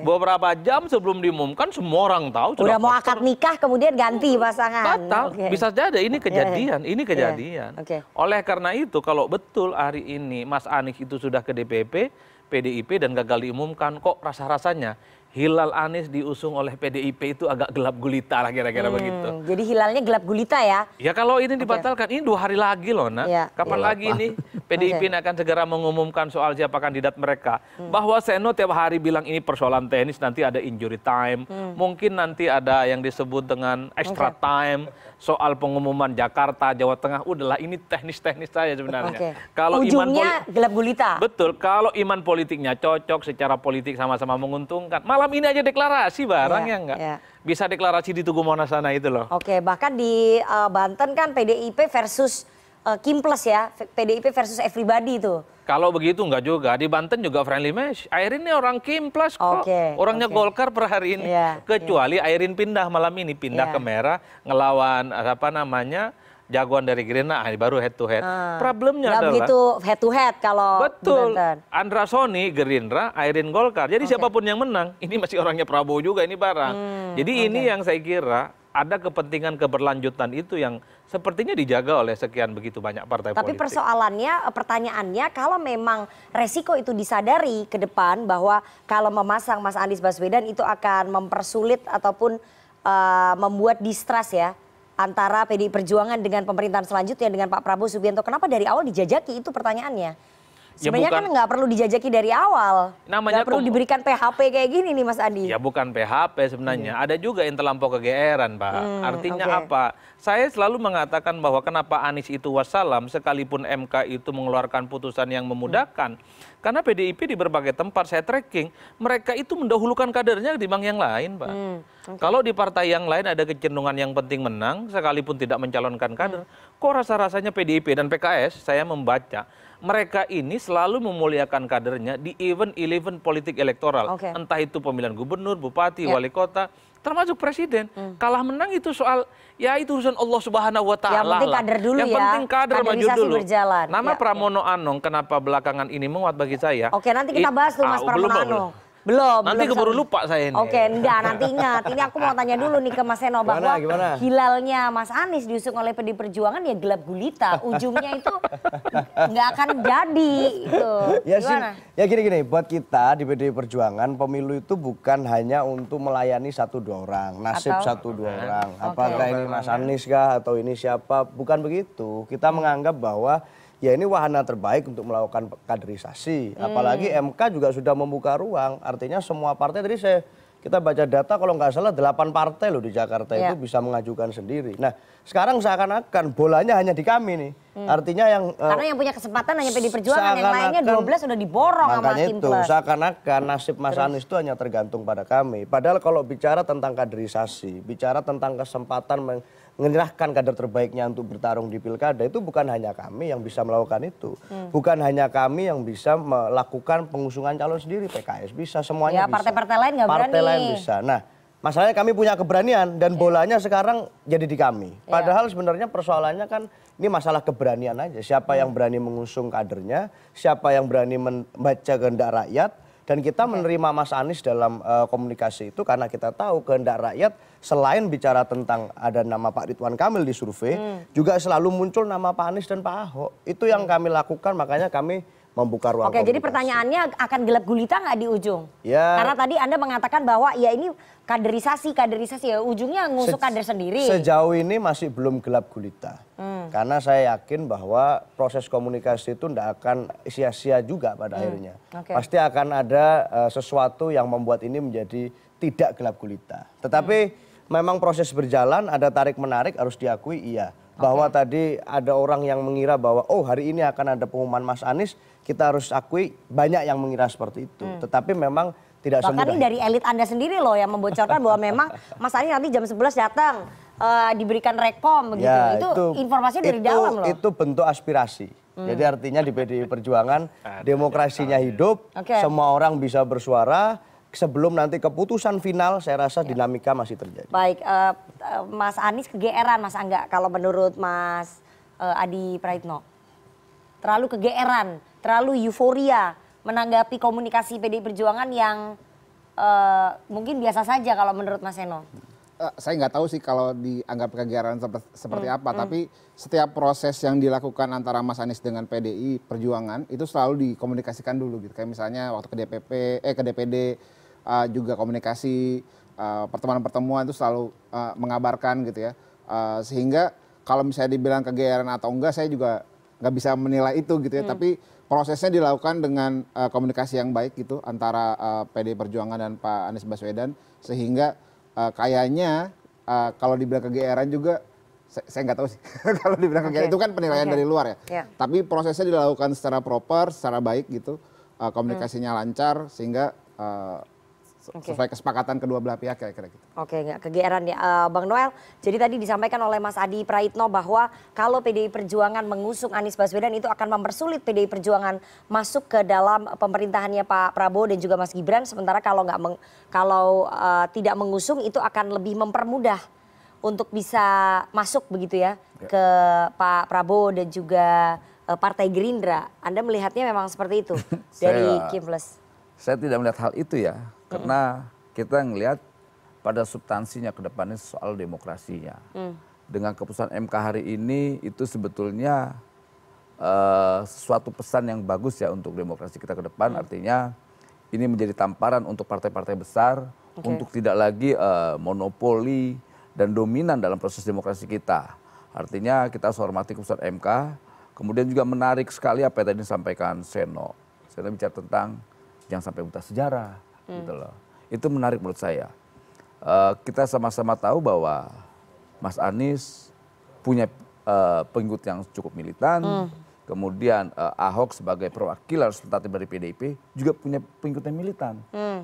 Beberapa jam sebelum diumumkan, semua orang tahu. Udah mau akad nikah, kemudian ganti pasangan. Batal, bisa jadi ini kejadian. Ini kejadian. Oleh karena itu, kalau betul hari ini Mas Anies itu sudah ke DPP, PDIP dan gagal diumumkan, kok rasa-rasanya hilal Anies diusung oleh PDIP itu agak gelap gulita lah kira-kira begitu. Jadi hilalnya gelap gulita ya? Ya kalau ini dibatalkan, ini 2 hari lagi loh nak. Kapan lagi ini PDIP akan segera mengumumkan soal siapa kandidat mereka. Bahwa Seno tiap hari bilang ini persoalan teknis, nanti ada injury time. Mungkin nanti ada yang disebut dengan extra time. Soal pengumuman Jakarta, Jawa Tengah, udahlah ini teknis-teknis saja sebenarnya. Kalau ujungnya gelap gulita. Betul, kalau iman politiknya cocok, secara politik sama-sama menguntungkan. Malam ini aja deklarasi barang ya enggak? Bisa deklarasi di Tugu Monas sana itu loh. Bahkan di Banten kan PDIP versus Kim Plus ya, PDIP versus everybody itu. Kalau begitu enggak juga, di Banten juga friendly match. Airin ini orang Kim Plus kok, orangnya Golkar per hari ini. Kecuali Airin pindah malam ini, pindah ke Merah, ngelawan apa namanya, jagoan dari Gerindra, baru head to head. Problemnya adalah begitu head to head kalau betul. Andra Soni Gerindra, Airin Golkar. Jadi siapapun yang menang, ini masih orangnya Prabowo juga ini barang. Jadi ini yang saya kira ada kepentingan keberlanjutan itu yang sepertinya dijaga oleh sekian begitu banyak partai politik. Tapi persoalannya, pertanyaannya, kalau memang resiko itu disadari ke depan bahwa kalau memasang Mas Anies Baswedan itu akan mempersulit ataupun membuat distrust ya antara PDI Perjuangan dengan pemerintahan selanjutnya dengan Pak Prabowo Subianto. Kenapa dari awal dijajaki? Itu pertanyaannya. Sebenarnya kan nggak perlu dijajaki dari awal. Nggak perlu diberikan PHP kayak gini nih Mas Andi. Ya bukan PHP sebenarnya. Ada juga yang terlampau kegeeran Pak. Artinya apa? Saya selalu mengatakan bahwa kenapa Anies itu wassalam sekalipun MK itu mengeluarkan putusan yang memudahkan. Karena PDIP di berbagai tempat saya tracking, mereka itu mendahulukan kadernya dibanding yang lain Pak. Kalau di partai yang lain ada kecenderungan yang penting menang sekalipun tidak mencalonkan kader. Kok rasa-rasanya PDIP dan PKS saya membaca mereka ini selalu memuliakan kadernya di event politik elektoral. Entah itu pemilihan gubernur, bupati, wali kota, termasuk presiden. Kalah menang itu soal, ya itu urusan Allah Subhanahu wa Ta'ala. Yang penting kader dulu ya. Yang penting kader maju dulu. Berjalan. Nama Pramono Anung kenapa belakangan ini menguat bagi saya? Nanti kita bahas tuh Mas Pramono Anung. Belum. Nanti keburu lupa saya ini. Enggak, nanti ingat. Ini aku mau tanya dulu nih ke Mas Seno bahwa hilalnya Mas Anies diusung oleh PDI Perjuangan ya gelap gulita. Ujungnya itu nggak akan jadi. Gitu. Ya gini, buat kita di PDI Perjuangan pemilu itu bukan hanya untuk melayani 1-2 orang, nasib 1-2 orang. Apakah ini Mas Anies kah atau ini siapa? Bukan begitu. Kita menganggap bahwa ya ini wahana terbaik untuk melakukan kaderisasi. Apalagi MK juga sudah membuka ruang. Artinya semua partai, tadi kita baca data kalau nggak salah 8 partai loh di Jakarta itu bisa mengajukan sendiri. Nah sekarang seakan-akan bolanya hanya di kami nih. Artinya karena yang punya kesempatan hanya PDI Perjuangan, yang lainnya 12 sudah diborong sama Kim Plus. Makanya itu seakan-akan nasib Mas Anies itu hanya tergantung pada kami. Padahal kalau bicara tentang kaderisasi, bicara tentang kesempatan menyerahkan kader terbaiknya untuk bertarung di pilkada, itu bukan hanya kami yang bisa melakukan itu. Bukan hanya kami yang bisa melakukan pengusungan calon sendiri, PKS bisa, semuanya bisa. Partai-partai lain nggak berani. Partai lain bisa. Nah, masalahnya kami punya keberanian dan bolanya sekarang jadi di kami. Padahal sebenarnya persoalannya kan ini masalah keberanian aja. Siapa yang berani mengusung kadernya, siapa yang berani membaca kehendak rakyat. Dan kita menerima Mas Anies dalam komunikasi itu karena kita tahu kehendak rakyat selain bicara tentang ada nama Pak Ridwan Kamil di survei, juga selalu muncul nama Pak Anies dan Pak Ahok. Itu yang kami lakukan, makanya kami membuka ruang komunikasi. Jadi pertanyaannya akan gelap gulita nggak di ujung? Ya. Karena tadi Anda mengatakan bahwa ya ini kaderisasi ya, ujungnya ngusuk kader sendiri. Sejauh ini masih belum gelap gulita. Karena saya yakin bahwa proses komunikasi itu tidak akan sia-sia juga pada akhirnya. Pasti akan ada sesuatu yang membuat ini menjadi tidak gelap gulita. Tetapi memang proses berjalan, ada tarik-menarik harus diakui iya. Bahwa tadi ada orang yang mengira bahwa oh hari ini akan ada pengumuman Mas Anies, kita harus akui banyak yang mengira seperti itu. Tetapi memang tidak semudah. Bahkan ini dari elit Anda sendiri loh yang membocorkan bahwa memang Mas Anies nanti jam 11 datang diberikan rekom begitu. Ya, itu informasinya dari dalam loh. Itu bentuk aspirasi. Jadi artinya di PDI Perjuangan demokrasinya hidup, semua orang bisa bersuara. Sebelum nanti keputusan final, saya rasa dinamika masih terjadi. Baik, Mas Anies kegeeran Mas Angga kalau menurut Mas Adi Praitno. Terlalu kegeeran, terlalu euforia menanggapi komunikasi PDI Perjuangan yang mungkin biasa saja kalau menurut Mas Eno. Saya nggak tahu sih kalau dianggap kegeeran seperti apa, tapi setiap proses yang dilakukan antara Mas Anies dengan PDI Perjuangan itu selalu dikomunikasikan dulu gitu. Kayak misalnya waktu ke DPD juga komunikasi, pertemuan-pertemuan itu selalu mengabarkan gitu ya. Sehingga kalau misalnya dibilang kegeeran atau enggak, saya juga nggak bisa menilai itu gitu ya. Tapi prosesnya dilakukan dengan komunikasi yang baik gitu antara PDI Perjuangan dan Pak Anies Baswedan, sehingga kayaknya kalau dibilang kegeeran juga saya nggak tahu sih. Kalau dibilang kegeeran itu kan penilaian dari luar ya. Tapi prosesnya dilakukan secara proper, secara baik gitu, komunikasinya lancar sehingga sesuai kesepakatan kedua belah pihak kira-kira gitu. Oke, nggak kegeeran ya, Bang Noel. Jadi tadi disampaikan oleh Mas Adi Praitno bahwa kalau PDI Perjuangan mengusung Anies Baswedan itu akan mempersulit PDI Perjuangan masuk ke dalam pemerintahannya Pak Prabowo dan juga Mas Gibran. Sementara kalau tidak mengusung itu akan lebih mempermudah untuk bisa masuk begitu ya ke Pak Prabowo dan juga Partai Gerindra. Anda melihatnya memang seperti itu dari Kim Plus? Saya tidak melihat hal itu ya, karena kita ngelihat pada substansinya ke depannya soal demokrasinya. Dengan keputusan MK hari ini itu sebetulnya suatu pesan yang bagus ya untuk demokrasi kita ke depan. Artinya ini menjadi tamparan untuk partai-partai besar untuk tidak lagi monopoli dan dominan dalam proses demokrasi kita. Artinya kita harus hormati keputusan MK. Kemudian juga menarik sekali apa yang tadi disampaikan Seno. Seno bicara tentang jangan sampai buta sejarah, gitu loh. Itu menarik menurut saya. Kita sama-sama tahu bahwa Mas Anies punya pengikut yang cukup militan, kemudian Ahok sebagai perwakilan representatif dari PDIP juga punya pengikut yang militan,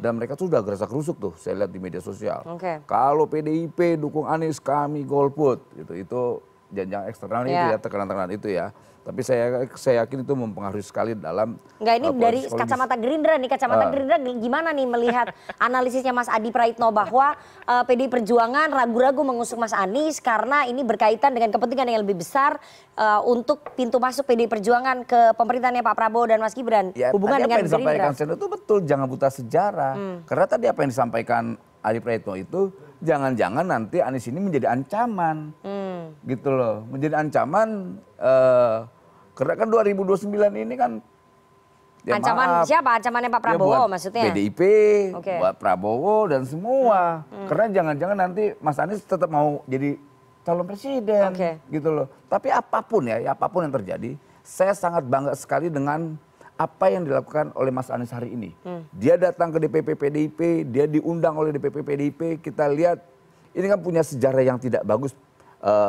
dan mereka tuh udah gerasak-gerusuk tuh, saya lihat di media sosial. Kalau PDIP dukung Anies, kami golput, gitu. Itu janjang eksternal itu ya, tekanan-tekanan itu ya. Tapi saya yakin itu mempengaruhi sekali dalam. Enggak, ini dari kacamata Gerindra nih, kacamata Gerindra gimana nih melihat analisisnya Mas Adi Praitno bahwa PDI Perjuangan ragu-ragu mengusung Mas Anies karena ini berkaitan dengan kepentingan yang lebih besar untuk pintu masuk PDI Perjuangan ke pemerintahannya Pak Prabowo dan Mas Gibran. Ya, hubungan dengan Gerindra. Apa yang disampaikan Seno itu betul, jangan buta sejarah. Karena tadi apa yang disampaikan Adi Praitno itu jangan-jangan nanti Anies ini menjadi ancaman, gitu loh, menjadi ancaman. Karena kan 2029 ini kan ya ancaman siapa? Ancamannya Pak Prabowo ya maksudnya? PDIP, buat Prabowo dan semua. Karena jangan-jangan nanti Mas Anies tetap mau jadi calon presiden, gitu loh. Tapi apapun yang terjadi, saya sangat bangga sekali dengan apa yang dilakukan oleh Mas Anies hari ini. Dia datang ke DPP PDIP, dia diundang oleh DPP PDIP. Kita lihat ini kan punya sejarah yang tidak bagus.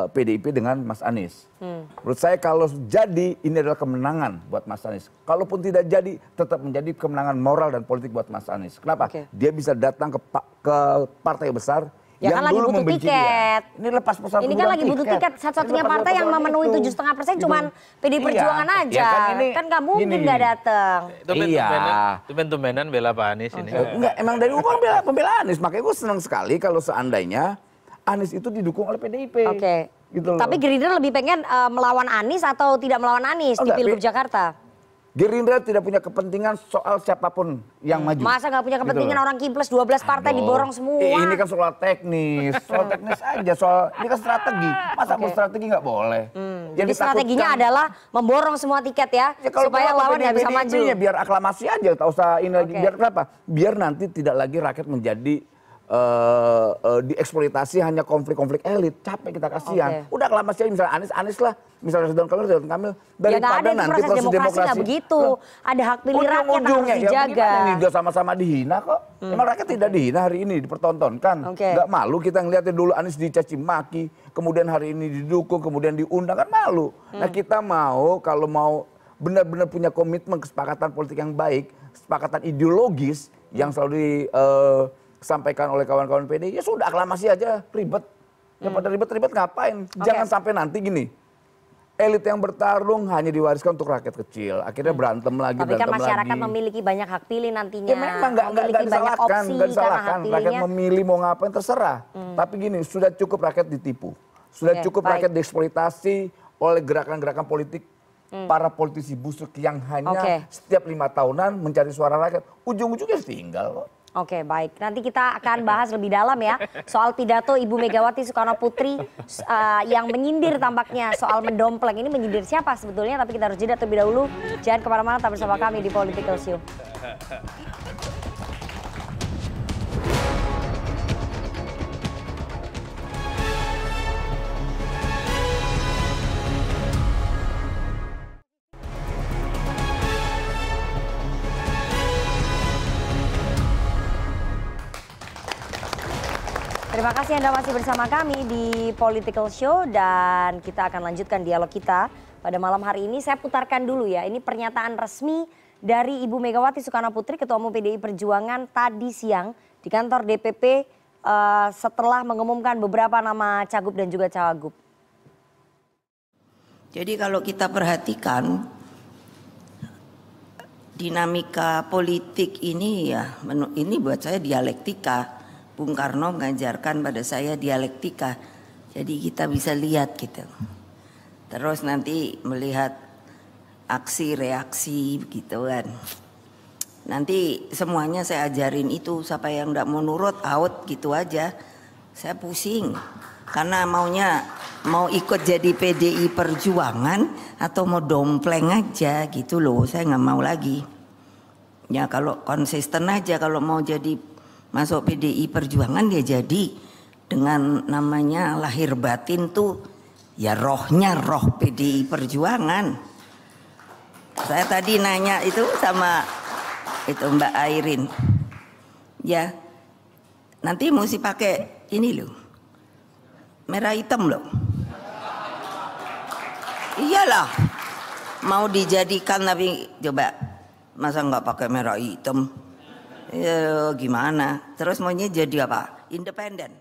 PDIP dengan Mas Anies. Menurut saya kalau jadi ini adalah kemenangan buat Mas Anies. Kalaupun tidak jadi tetap menjadi kemenangan moral dan politik buat Mas Anies. Kenapa? Dia bisa datang ke partai besar ya yang kan dulu lagi butuh tiket. Ini lepas pesan. Ini kan lagi butuh tiket. Satu-satunya partai yang memenuhi 7,5% cuman PDI Perjuangan aja. Ya kan nggak mungkin nggak datang. Tumben-tumbenan bela Pak Anies ini. Enggak, emang dari gua pembela Anies. Makanya gue senang sekali kalau seandainya Anies itu didukung oleh PDIP. Gitu loh. Tapi Gerindra lebih pengen melawan Anies atau tidak melawan Anies di Pilgub Jakarta? Gerindra tidak punya kepentingan soal siapapun yang maju. Masa nggak punya kepentingan gitu orang Kim Plus 12 partai diborong semua? Ini kan soal teknis, aja, ini kan strategi. Masa mau strategi nggak boleh? Jadi strateginya adalah memborong semua tiket ya supaya lawan nggak bisa maju. Biar aklamasi aja, tak usah ini lagi. Biar kenapa? Biar nanti tidak lagi rakyat menjadi dieksploitasi hanya konflik-konflik elit. Capek kita, kasihan. Udah lama sekali misalnya Anies lah, misalnya Ridwan Kamil daripada nanti proses demokrasi begitu. Ada hak pilih rakyat harus dijaga. Ini juga sama-sama dihina kok. Emang rakyat tidak dihina hari ini, dipertontonkan. Nggak malu kita ngeliatnya dulu Anies dicaci maki, kemudian hari ini didukung, kemudian diundang, kan malu. Nah kita mau, kalau mau benar-benar punya komitmen kesepakatan politik yang baik, kesepakatan ideologis yang selalu disampaikan oleh kawan-kawan PDI, ya sudah aklamasi aja, ribet. Daripada ribet-ribet ngapain? Jangan sampai nanti gini, elit yang bertarung hanya diwariskan untuk rakyat kecil, akhirnya berantem lagi. Tapi kan masyarakat memiliki banyak hak pilih nantinya. Ya memang nggak disalahkan, rakyat memilih mau ngapain terserah. Tapi gini, sudah cukup rakyat ditipu, sudah cukup rakyat dieksploitasi oleh gerakan-gerakan politik. Para politisi busuk yang hanya setiap 5 tahunan mencari suara rakyat, ujung-ujungnya tinggal kok. Oke, baik. Nanti kita akan bahas lebih dalam ya soal pidato Ibu Megawati Soekarno Putri yang menyindir tampaknya soal mendompleng. Ini menyindir siapa sebetulnya? Tapi kita harus jeda terlebih dahulu. Jangan kemana-mana, tetap bersama kami di Political Show. Terima kasih Anda masih bersama kami di Political Show dan kita akan lanjutkan dialog kita pada malam hari ini. Saya putarkan dulu ya, ini pernyataan resmi dari Ibu Megawati Soekarno Putri, Ketua Umum PDI Perjuangan tadi siang di kantor DPP setelah mengumumkan beberapa nama cagup dan juga cawagup. Jadi kalau kita perhatikan dinamika politik ini ya, ini buat saya dialektika. Bung Karno mengajarkan pada saya dialektika, jadi kita bisa lihat gitu. Terus nanti melihat aksi reaksi gitu kan. Nanti semuanya saya ajarin itu, siapa yang nggak mau nurut out gitu aja. Saya pusing karena mau ikut jadi PDI Perjuangan atau mau dompleng aja gitu loh. Saya nggak mau lagi. Ya kalau konsisten aja, kalau mau jadi masuk PDI Perjuangan dia jadi dengan namanya lahir batin tuh ya rohnya roh PDI Perjuangan. Saya tadi nanya itu sama itu Mbak Airin, ya nanti mesti pakai ini loh, merah hitam loh. Iyalah mau dijadikan, tapi coba masa nggak pakai merah hitam? Ya gimana? Terus maunya jadi apa? Independen.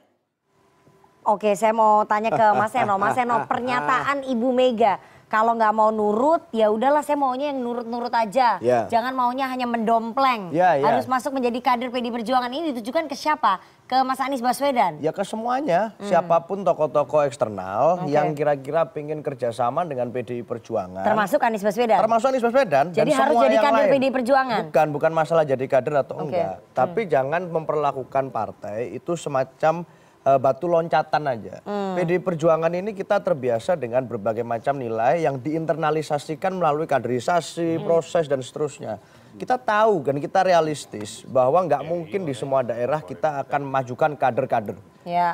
Oke, saya mau tanya ke Mas Seno. Mas Seno, pernyataan Ibu Mega kalau nggak mau nurut, ya udahlah saya maunya yang nurut-nurut aja. Jangan maunya hanya mendompleng. Harus masuk menjadi kader PDI Perjuangan, ini ditujukan ke siapa? Ke Mas Anies Baswedan? Ya ke semuanya, siapapun tokoh-tokoh eksternal yang kira-kira pengen kerjasama dengan PDI Perjuangan. Termasuk Anies Baswedan? Termasuk Anies Baswedan. Jadi harus jadi kader PDI Perjuangan? Bukan masalah jadi kader atau enggak. Tapi jangan memperlakukan partai itu semacam batu loncatan aja. PDI Perjuangan ini kita terbiasa dengan berbagai macam nilai yang diinternalisasikan melalui kaderisasi, proses dan seterusnya. Kita tahu dan kita realistis bahwa nggak mungkin di semua daerah kita akan majukan kader-kader.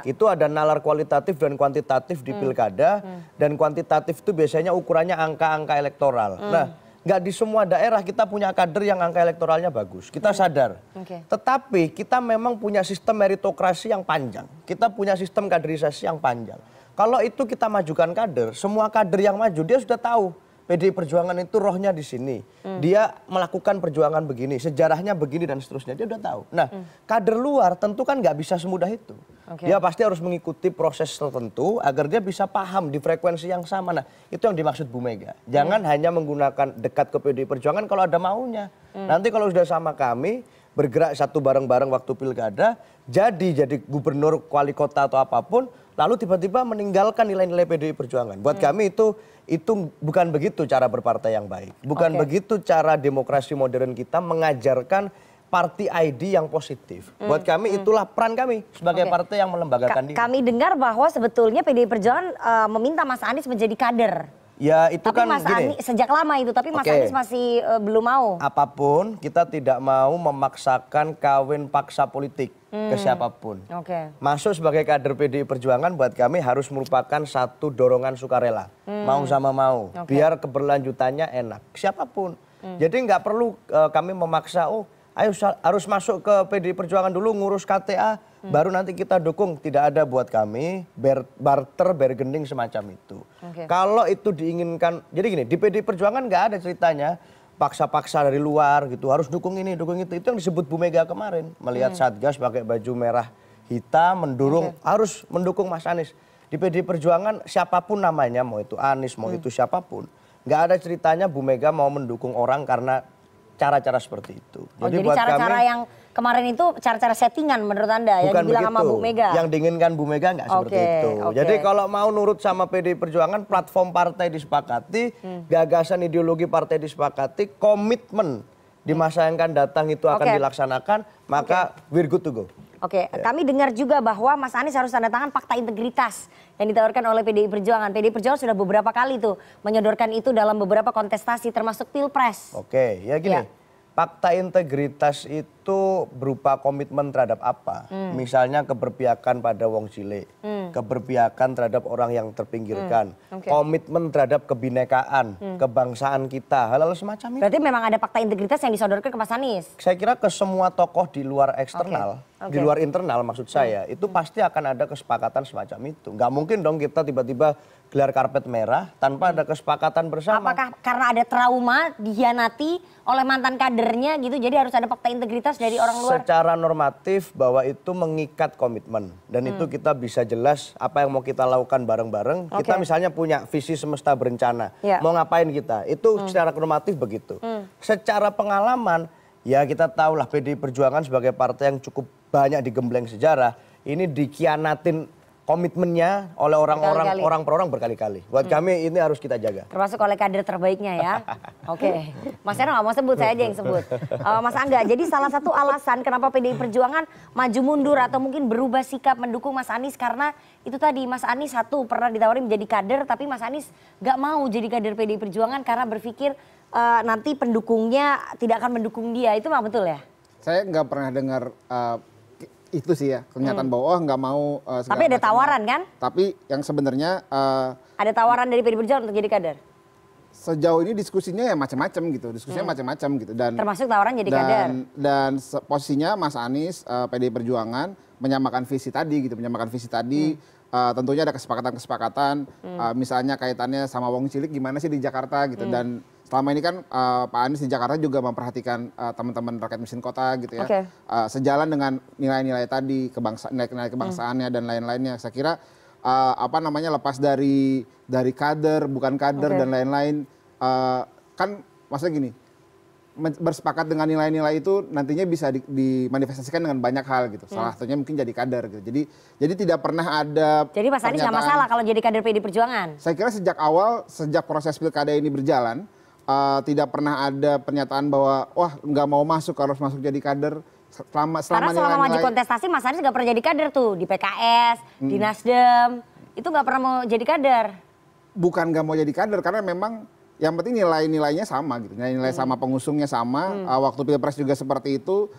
Itu ada nalar kualitatif dan kuantitatif di pilkada, dan kuantitatif itu biasanya ukurannya angka-angka elektoral. Nah, nggak di semua daerah kita punya kader yang angka elektoralnya bagus. Kita sadar. Tetapi kita memang punya sistem meritokrasi yang panjang. Kita punya sistem kaderisasi yang panjang. Kalau itu kita majukan kader, semua kader yang maju dia sudah tahu. PDI Perjuangan itu rohnya di sini. Dia melakukan perjuangan begini, sejarahnya begini dan seterusnya. Dia udah tahu. Nah, kader luar tentu kan nggak bisa semudah itu. Dia pasti harus mengikuti proses tertentu agar dia bisa paham di frekuensi yang sama. Nah, itu yang dimaksud Bu Mega. Jangan hanya menggunakan dekat ke PDI Perjuangan kalau ada maunya. Nanti kalau sudah sama kami, bergerak satu bareng-bareng waktu pilkada, jadi gubernur, wali kota atau apapun, lalu tiba-tiba meninggalkan nilai-nilai PDI Perjuangan. Buat kami itu bukan begitu cara berpartai yang baik. Bukan begitu cara demokrasi modern kita mengajarkan party ID yang positif. Buat kami itulah peran kami sebagai partai yang melembagakan diri. Kami dengar bahwa sebetulnya PDI Perjuangan meminta Mas Anies menjadi kader Ya itu tapi kan Mas gini. Anies sejak lama itu, tapi Mas Anies masih belum mau. Apapun kita tidak mau memaksakan kawin paksa politik ke siapapun. Masuk sebagai kader PDI Perjuangan buat kami harus merupakan satu dorongan sukarela. Mau sama mau, biar keberlanjutannya enak. Siapapun. Jadi nggak perlu kami memaksa, oh ayo harus masuk ke PDI Perjuangan dulu ngurus KTA, baru nanti kita dukung. Tidak ada buat kami barter bargaining semacam itu. Kalau itu diinginkan, jadi gini, di PDI Perjuangan nggak ada ceritanya paksa-paksa dari luar gitu, harus dukung ini, dukung itu. Itu yang disebut Bu Mega kemarin, melihat Satgas pakai baju merah hitam, mendorong harus mendukung Mas Anies. Di PDI Perjuangan siapapun namanya, mau itu Anies, mau itu siapapun, nggak ada ceritanya Bu Mega mau mendukung orang karena cara-cara seperti itu. Jadi cara-cara yang kemarin itu cara-cara settingan menurut Anda yang dibilang sama Bu Mega? Yang diinginkan Bu Mega nggak seperti itu. Jadi kalau mau nurut sama PDI Perjuangan, platform partai disepakati, gagasan ideologi partai disepakati, komitmen di masa yang akan datang itu akan dilaksanakan, maka we're good to go. Kami dengar juga bahwa Mas Anies harus tanda tangan fakta integritas yang ditawarkan oleh PDI Perjuangan. PDI Perjuangan sudah beberapa kali tuh menyodorkan itu dalam beberapa kontestasi termasuk Pilpres. Ya gini, fakta integritas itu berupa komitmen terhadap apa? Misalnya keberpihakan pada wong cilik, keberpihakan terhadap orang yang terpinggirkan, komitmen terhadap kebinekaan, kebangsaan kita, hal-hal semacam itu. Berarti memang ada fakta integritas yang disodorkan ke Mas Anies? Saya kira ke semua tokoh di luar eksternal, di luar internal maksud saya, itu pasti akan ada kesepakatan semacam itu. Nggak mungkin dong kita tiba-tiba gelar karpet merah tanpa ada kesepakatan bersama. Apakah karena ada trauma, dikhianati oleh mantan kadernya gitu, jadi harus ada fakta integritas dari orang luar? Secara normatif bahwa itu mengikat komitmen. Dan itu kita bisa jelas apa yang mau kita lakukan bareng-bareng. Kita misalnya punya visi semesta berencana, mau ngapain kita, itu secara normatif begitu. Secara pengalaman, ya kita tahulah PDI Perjuangan sebagai partai yang cukup banyak digembleng sejarah, ini dikhianatin komitmennya oleh orang per orang berkali-kali. Buat kami ini harus kita jaga. Termasuk oleh kader terbaiknya ya. Mas Eno nggak mau sebut, saya aja yang sebut. Mas Angga, jadi salah satu alasan kenapa PDI Perjuangan maju mundur atau mungkin berubah sikap mendukung Mas Anies karena itu tadi, Mas Anies satu pernah ditawari menjadi kader, tapi Mas Anies nggak mau jadi kader PDI Perjuangan karena berpikir nanti pendukungnya tidak akan mendukung dia. Itu mah betul ya? Saya nggak pernah dengar itu sih ya, pernyataan bahwa nggak mau. Tapi ada tawaran kan? Tapi yang sebenarnya ada tawaran dari PDI Perjuangan untuk jadi kader. Sejauh ini diskusinya ya macam-macam gitu, diskusinya macam-macam gitu. Dan termasuk tawaran jadi kader. Dan posisinya Mas Anies PDI Perjuangan menyamakan visi tadi gitu, menyamakan visi tadi. Tentunya ada kesepakatan-kesepakatan, misalnya kaitannya sama wong cilik gimana sih di Jakarta gitu. Dan selama ini kan Pak Anies di Jakarta juga memperhatikan teman-teman rakyat miskin kota gitu ya. Sejalan dengan nilai-nilai tadi, nilai-nilai kebangsaannya dan lain-lainnya. Saya kira lepas dari kader, bukan kader dan lain-lain, kan maksudnya gini, bersepakat dengan nilai-nilai itu nantinya bisa dimanifestasikan dengan banyak hal gitu. Salah satunya mungkin jadi kader gitu. Jadi tidak pernah ada. Jadi Mas Anies nggak masalah kalau jadi kader PDI Perjuangan? Saya kira sejak awal, sejak proses pilkada ini berjalan, tidak pernah ada pernyataan bahwa wah nggak mau masuk, harus masuk jadi kader. Karena selama maju kontestasi Mas Anies nggak pernah jadi kader tuh di PKS, di Nasdem, itu nggak pernah mau jadi kader. Bukan nggak mau jadi kader karena memang yang penting nilai-nilainya sama gitu, nilai-nilai sama, pengusungnya sama. Waktu Pilpres juga seperti itu,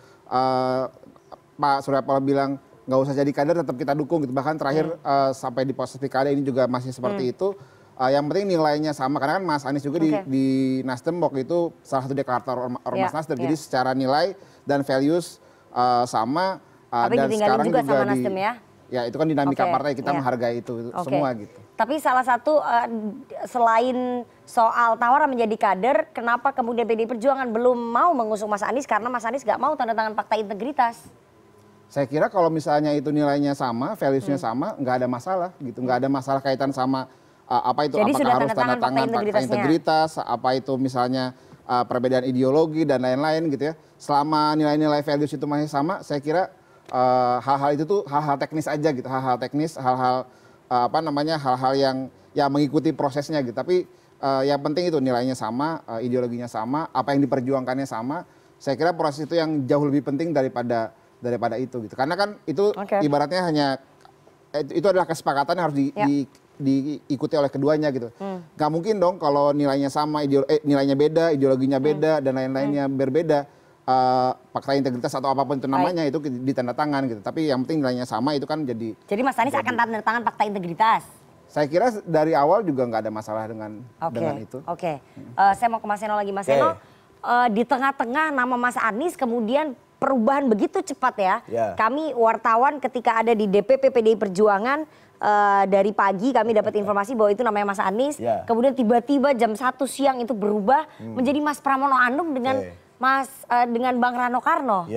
Pak Surya Paloh bilang nggak usah jadi kader, tetap kita dukung gitu. Bahkan terakhir sampai di proses pilkada ini juga masih seperti itu. Yang penting nilainya sama, karena kan Mas Anies juga di Nasdem waktu itu salah satu deklarator Ormas Nasdem. Jadi secara nilai dan values sama. Tapi dan sekarang juga sama Nasdem ya? Ya itu kan dinamika partai, kita menghargai itu semua gitu. Tapi salah satu selain soal tawaran menjadi kader, kenapa kemudian PDI Perjuangan belum mau mengusung Mas Anies? Karena Mas Anies nggak mau tanda tangan fakta integritas. Saya kira kalau misalnya itu nilainya sama, values-nya sama, nggak ada masalah gitu. Nggak ada masalah kaitan sama apa itu. Jadi apakah harus tanda tangan fakta integritas, apa itu misalnya perbedaan ideologi dan lain-lain gitu ya. Selama nilai-nilai values itu masih sama, saya kira hal-hal itu tuh hal-hal teknis aja gitu. Hal-hal teknis, hal-hal hal-hal yang mengikuti prosesnya gitu. Tapi yang penting itu nilainya sama, ideologinya sama, apa yang diperjuangkannya sama. Saya kira proses itu yang jauh lebih penting daripada itu gitu. Karena kan itu ibaratnya hanya itu adalah kesepakatan yang harus diikuti oleh keduanya gitu. Nggak mungkin dong kalau nilainya sama, nilainya beda, ideologinya beda, dan lain-lainnya berbeda. Fakta integritas atau apapun itu namanya itu ditanda tangan gitu. Tapi yang penting nilainya sama itu kan jadi. Jadi Mas Anies akan tanda tangan fakta integritas. Saya kira dari awal juga nggak ada masalah dengan itu. Oke. Saya mau ke Mas Seno lagi, Mas Seno. Di tengah-tengah nama Mas Anies kemudian perubahan begitu cepat ya. Kami wartawan ketika ada di DPP PDI Perjuangan dari pagi kami dapat informasi bahwa itu namanya Mas Anies. Kemudian tiba-tiba jam 1 siang itu berubah menjadi Mas Pramono Anung dengan Bang Rano Karno.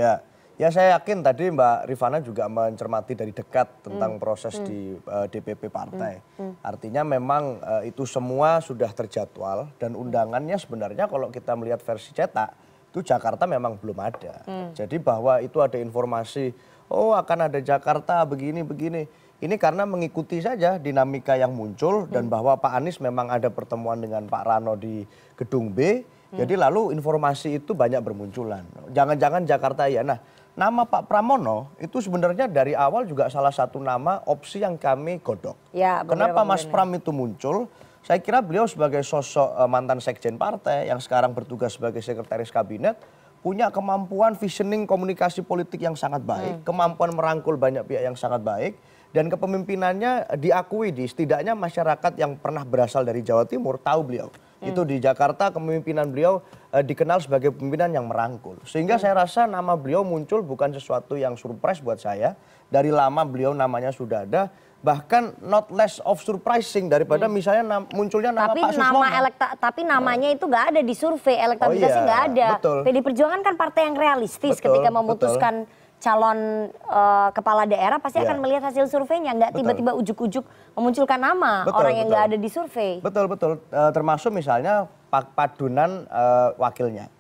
Ya saya yakin tadi Mbak Rifana juga mencermati dari dekat tentang proses di DPP partai. Artinya memang itu semua sudah terjadwal dan undangannya sebenarnya kalau kita melihat versi cetak itu Jakarta memang belum ada. Jadi bahwa itu ada informasi, oh akan ada Jakarta begini-begini. Ini karena mengikuti saja dinamika yang muncul dan bahwa Pak Anies memang ada pertemuan dengan Pak Rano di Gedung B. Jadi lalu informasi itu banyak bermunculan. Jangan-jangan Jakarta ya. Nah, nama Pak Pramono itu sebenarnya dari awal juga salah satu nama opsi yang kami godok. Kenapa Mas Pram itu muncul? Saya kira beliau sebagai sosok mantan sekjen partai yang sekarang bertugas sebagai sekretaris kabinet punya kemampuan visioning komunikasi politik yang sangat baik, kemampuan merangkul banyak pihak yang sangat baik, dan kepemimpinannya diakui di setidaknya masyarakat yang pernah berasal dari Jawa Timur tahu beliau. Itu di Jakarta kepemimpinan beliau dikenal sebagai pemimpinan yang merangkul. Sehingga saya rasa nama beliau muncul bukan sesuatu yang surprise buat saya. Dari lama beliau namanya sudah ada. Bahkan not less of surprising daripada misalnya munculnya nama Pak Suswono. Tapi namanya itu nggak ada di survei, elektabilitasnya nggak ada. PDI Perjuangan kan partai yang realistis ketika memutuskan calon kepala daerah pasti akan melihat hasil surveinya, nggak tiba-tiba ujuk-ujuk memunculkan nama orang yang nggak ada di survei. Betul. Termasuk misalnya padunan wakilnya.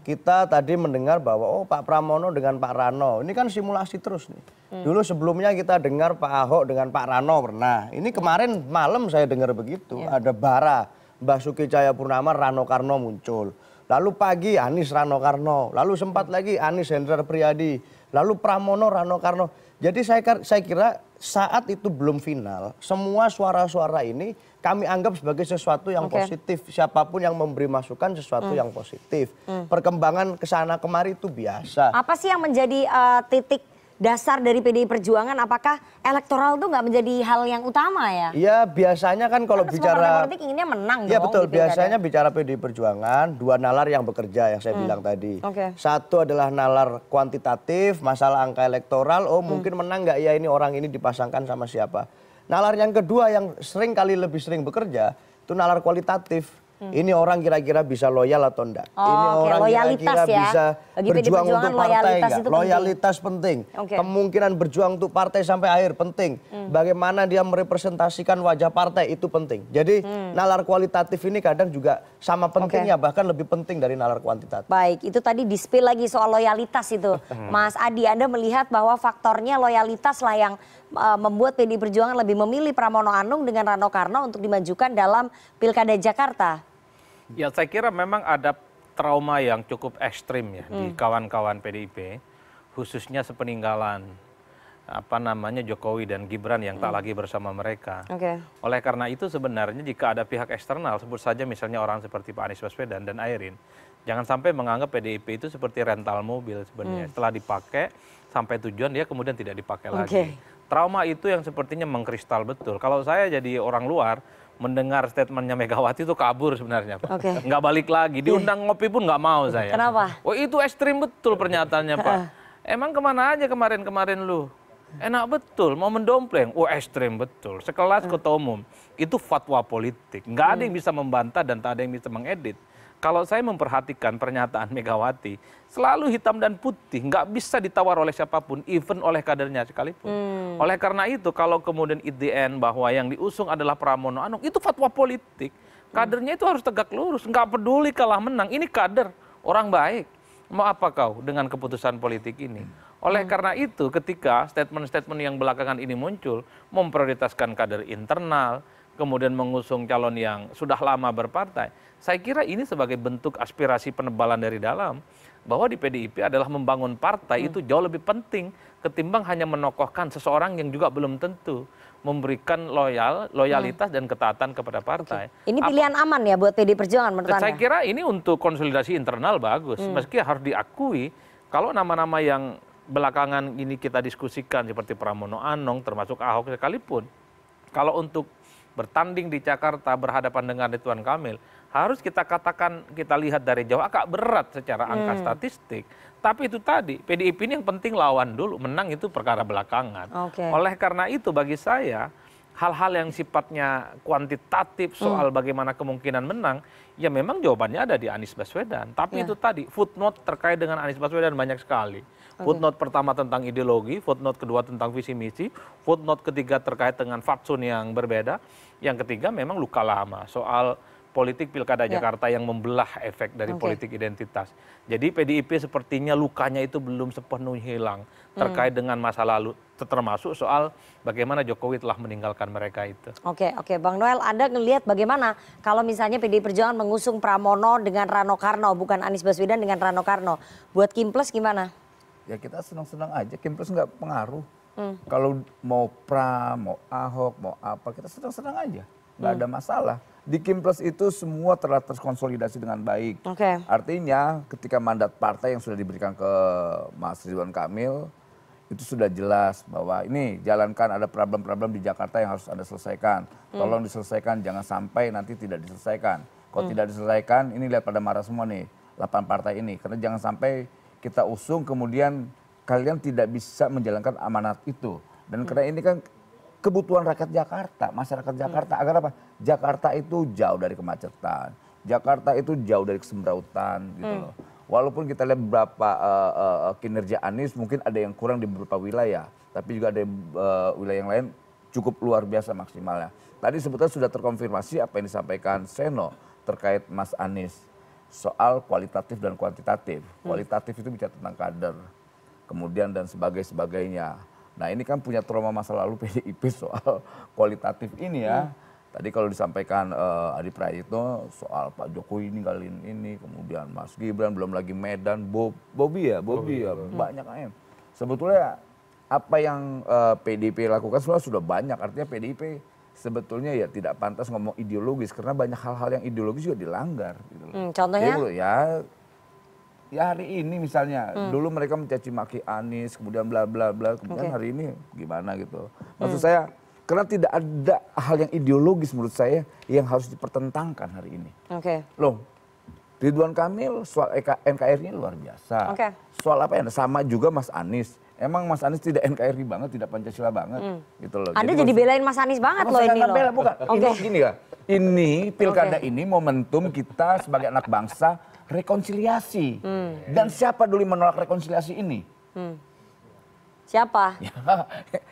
Kita tadi mendengar bahwa Pak Pramono dengan Pak Rano, ini kan simulasi terus nih. Dulu sebelumnya kita dengar Pak Ahok dengan Pak Rano pernah. Ini kemarin malam saya dengar begitu, ada Bara, Basuki Cahayapurnama, Rano Karno muncul. Lalu pagi Anies Rano Karno, lalu sempat lagi Anies Hendrar Priyadi, lalu Pramono Rano Karno. Jadi saya kira saat itu belum final, semua suara-suara ini kami anggap sebagai sesuatu yang positif. Siapapun yang memberi masukan sesuatu yang positif. Perkembangan kesana kemari itu biasa. Apa sih yang menjadi titik dasar dari PDI Perjuangan? Apakah elektoral itu nggak menjadi hal yang utama ya? Ya biasanya kan kalau bicara partai politik inginnya menang dong. Ya betul, biasanya bicara PDI Perjuangan dua nalar yang bekerja yang saya bilang tadi. Satu adalah nalar kuantitatif, masalah angka elektoral. Oh mungkin menang nggak ya ini orang ini dipasangkan sama siapa. Nalar yang kedua yang sering kali lebih sering bekerja itu nalar kualitatif. Ini orang kira-kira bisa loyal atau enggak. Ini orang kira-kira bisa berjuang untuk partai enggak. Loyalitas penting. Kemungkinan berjuang untuk partai sampai akhir penting. Bagaimana dia merepresentasikan wajah partai itu penting. Jadi nalar kualitatif ini kadang juga sama pentingnya, bahkan lebih penting dari nalar kuantitatif. Baik, itu tadi di-spill lagi soal loyalitas itu. Mas Adi, Anda melihat bahwa faktornya loyalitas lah yang membuat PDI Perjuangan lebih memilih Pramono Anung dengan Rano Karno untuk dimajukan dalam Pilkada Jakarta? Ya saya kira memang ada trauma yang cukup ekstrim ya di kawan-kawan PDIP, khususnya sepeninggalan Jokowi dan Gibran yang tak lagi bersama mereka. Oleh karena itu sebenarnya jika ada pihak eksternal, sebut saja misalnya orang seperti Pak Anies Baswedan dan Airin, jangan sampai menganggap PDIP itu seperti rental mobil sebenarnya. Setelah dipakai sampai tujuan dia kemudian tidak dipakai lagi. Trauma itu yang sepertinya mengkristal betul. Kalau saya jadi orang luar, mendengar statementnya Megawati itu kabur sebenarnya, Pak. Nggak balik lagi, diundang ngopi pun nggak mau saya. Kenapa? Oh itu ekstrim betul pernyataannya Pak. Emang kemana aja kemarin-kemarin lu? Enak betul, mau mendompleng. Oh ekstrim betul, sekelas ketua umum. Itu fatwa politik, nggak ada yang bisa membantah dan tak ada yang bisa mengedit. Kalau saya memperhatikan pernyataan Megawati, selalu hitam dan putih, nggak bisa ditawar oleh siapapun, even oleh kadernya sekalipun. Oleh karena itu, kalau kemudian at the end bahwa yang diusung adalah Pramono Anung, itu fatwa politik. Kadernya itu harus tegak lurus, nggak peduli kalah menang. Ini kader, orang baik. Mau apa kau dengan keputusan politik ini? Oleh karena itu, ketika statement-statement yang belakangan ini muncul, memprioritaskan kader internal, kemudian mengusung calon yang sudah lama berpartai, saya kira ini sebagai bentuk aspirasi penebalan dari dalam, bahwa di PDIP adalah membangun partai itu jauh lebih penting ketimbang hanya menokohkan seseorang yang juga belum tentu memberikan loyalitas dan ketaatan kepada partai. Ini pilihan aman ya buat PD Perjuangan menurut Anda? Saya kira ini untuk konsolidasi internal bagus. Meski harus diakui kalau nama-nama yang belakangan ini kita diskusikan seperti Pramono Anung termasuk Ahok sekalipun, kalau untuk bertanding di Jakarta berhadapan dengan Ridwan Kamil, harus kita katakan, kita lihat dari jauh agak berat secara angka statistik. Tapi itu tadi, PDIP ini yang penting lawan dulu, menang itu perkara belakangan. Oleh karena itu bagi saya, hal-hal yang sifatnya kuantitatif soal bagaimana kemungkinan menang, ya memang jawabannya ada di Anies Baswedan. Tapi itu tadi, footnote terkait dengan Anies Baswedan banyak sekali. Footnote pertama tentang ideologi, footnote kedua tentang visi misi, footnote ketiga terkait dengan fatsun yang berbeda, yang ketiga memang luka lama soal politik pilkada Jakarta yang membelah efek dari politik identitas. Jadi PDIP sepertinya lukanya itu belum sepenuhnya hilang terkait dengan masa lalu, termasuk soal bagaimana Jokowi telah meninggalkan mereka itu. Oke, Bang Noel, Anda ngelihat bagaimana kalau misalnya PDI Perjuangan mengusung Pramono dengan Rano Karno, bukan Anies Baswedan dengan Rano Karno. Buat Kim Plus gimana? Ya kita senang-senang aja, Kim Plus nggak pengaruh. Kalau mau mau Ahok, mau apa, kita senang-senang aja. Nggak ada masalah. Di Kim Plus itu semua telah terkonsolidasi dengan baik. Artinya ketika mandat partai yang sudah diberikan ke Mas Ridwan Kamil, itu sudah jelas bahwa ini jalankan, ada problem-problem di Jakarta yang harus Anda selesaikan. Tolong diselesaikan, jangan sampai nanti tidak diselesaikan. Kalau tidak diselesaikan, ini lihat pada marah semua nih, 8 partai ini. Karena jangan sampai kita usung kemudian kalian tidak bisa menjalankan amanat itu. Dan karena ini kan kebutuhan rakyat Jakarta, masyarakat Jakarta. Agar apa? Jakarta itu jauh dari kemacetan. Jakarta itu jauh dari kesembrautan gitu loh. Walaupun kita lihat beberapa kinerja Anies mungkin ada yang kurang di beberapa wilayah. Tapi juga ada wilayah yang lain cukup luar biasa maksimalnya. Tadi sebetulnya sudah terkonfirmasi apa yang disampaikan Seno terkait Mas Anies. Soal kualitatif dan kuantitatif. Kualitatif itu bicara tentang kader. Kemudian dan sebagainya. Nah ini kan punya trauma masa lalu PDIP soal kualitatif ini ya. Tadi kalau disampaikan Adi Prayitno soal Pak Jokowi ninggalin ini, kemudian Mas Gibran, belum lagi Medan, Bobi ya, banyak aja. Sebetulnya apa yang PDIP lakukan sudah banyak, artinya PDIP sebetulnya ya tidak pantas ngomong ideologis karena banyak hal-hal yang ideologis juga dilanggar. Gitu. Contohnya? Ya hari ini misalnya, dulu mereka mencaci maki Anies, kemudian bla bla bla, kemudian hari ini gimana gitu. Maksud saya, karena tidak ada hal yang ideologis menurut saya yang harus dipertentangkan hari ini. Loh, Ridwan Kamil soal NKRI luar biasa. Soal apa ya, sama juga Mas Anies. Emang Mas Anies tidak NKRI banget, tidak Pancasila banget gitu loh. Anda jadi belain Mas Anies banget loh ini loh. Bukan, ini gini ya, ini pilkada ini momentum kita sebagai anak bangsa rekonsiliasi. Dan siapa dulu yang menolak rekonsiliasi ini? Siapa? Ya,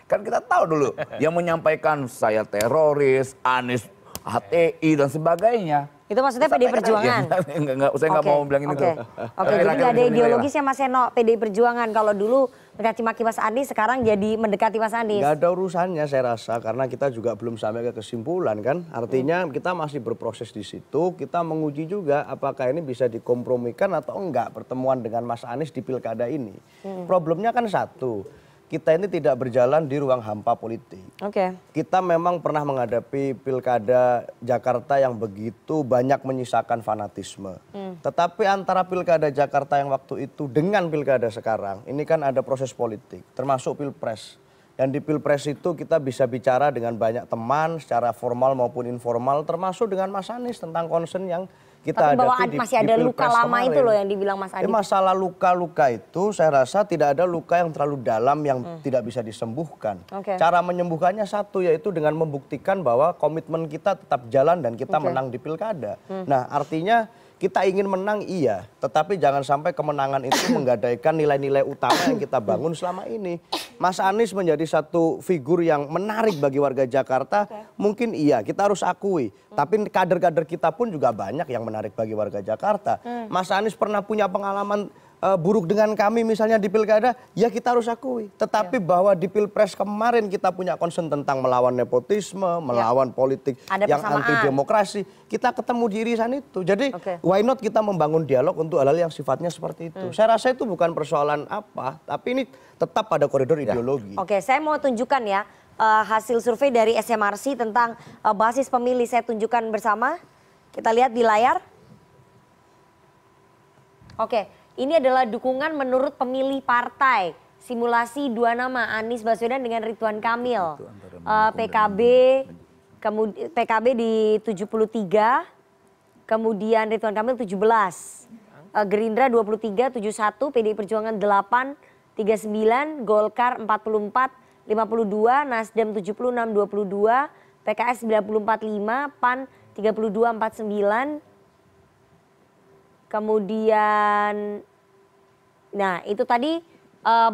kan kita tahu dulu yang menyampaikan saya teroris, Anies HTI dan sebagainya. Itu maksudnya PDI Perjuangan? Saya nggak mau bilang ini. Jadi nggak ada ideologisnya Mas Seno, PDI Perjuangan. Kalau dulu mencaci maki Mas Anies, sekarang jadi mendekati Mas Anies. Nggak ada urusannya saya rasa, karena kita juga belum sampai ke kesimpulan kan. Artinya kita masih berproses di situ, kita menguji juga apakah ini bisa dikompromikan atau enggak pertemuan dengan Mas Anies di pilkada ini. Problemnya kan satu, kita ini tidak berjalan di ruang hampa politik. Kita memang pernah menghadapi pilkada Jakarta yang begitu banyak menyisakan fanatisme. Tetapi antara pilkada Jakarta yang waktu itu dengan pilkada sekarang, ini kan ada proses politik, termasuk pilpres. Dan di pilpres itu kita bisa bicara dengan banyak teman secara formal maupun informal, termasuk dengan Mas Anies tentang concern yang kita hadapi masih ada luka lama itu loh yang dibilang Mas Anies. Masalah luka-luka itu saya rasa tidak ada luka yang terlalu dalam yang tidak bisa disembuhkan. Cara menyembuhkannya satu, yaitu dengan membuktikan bahwa komitmen kita tetap jalan dan kita menang di pilkada. Nah artinya kita ingin menang iya, tetapi jangan sampai kemenangan itu menggadaikan nilai-nilai utama yang kita bangun selama ini. Mas Anies menjadi satu figur yang menarik bagi warga Jakarta, mungkin iya kita harus akui. Tapi kader-kader kita pun juga banyak yang menarik bagi warga Jakarta. Mas Anies pernah punya pengalaman buruk dengan kami misalnya di pilkada, ya kita harus akui. Tetapi bahwa di pilpres kemarin kita punya concern tentang melawan nepotisme, melawan politik yang anti demokrasi, kita ketemu di irisan itu. Jadi why not kita membangun dialog untuk hal-hal yang sifatnya seperti itu. Saya rasa itu bukan persoalan apa, tapi ini tetap pada koridor ideologi. Oke, saya mau tunjukkan ya hasil survei dari SMRC tentang basis pemilih. Saya tunjukkan bersama. Kita lihat di layar. Oke, ini adalah dukungan menurut pemilih partai. Simulasi 2 nama, Anies Baswedan dengan Ridwan Kamil. PKB di 73, kemudian Ridwan Kamil 17. Gerindra 23, 71, PDI Perjuangan 8, 39, Golkar 44, 52, Nasdem 76, 22, PKS 94, 5, PAN 32, 49, kemudian, nah itu tadi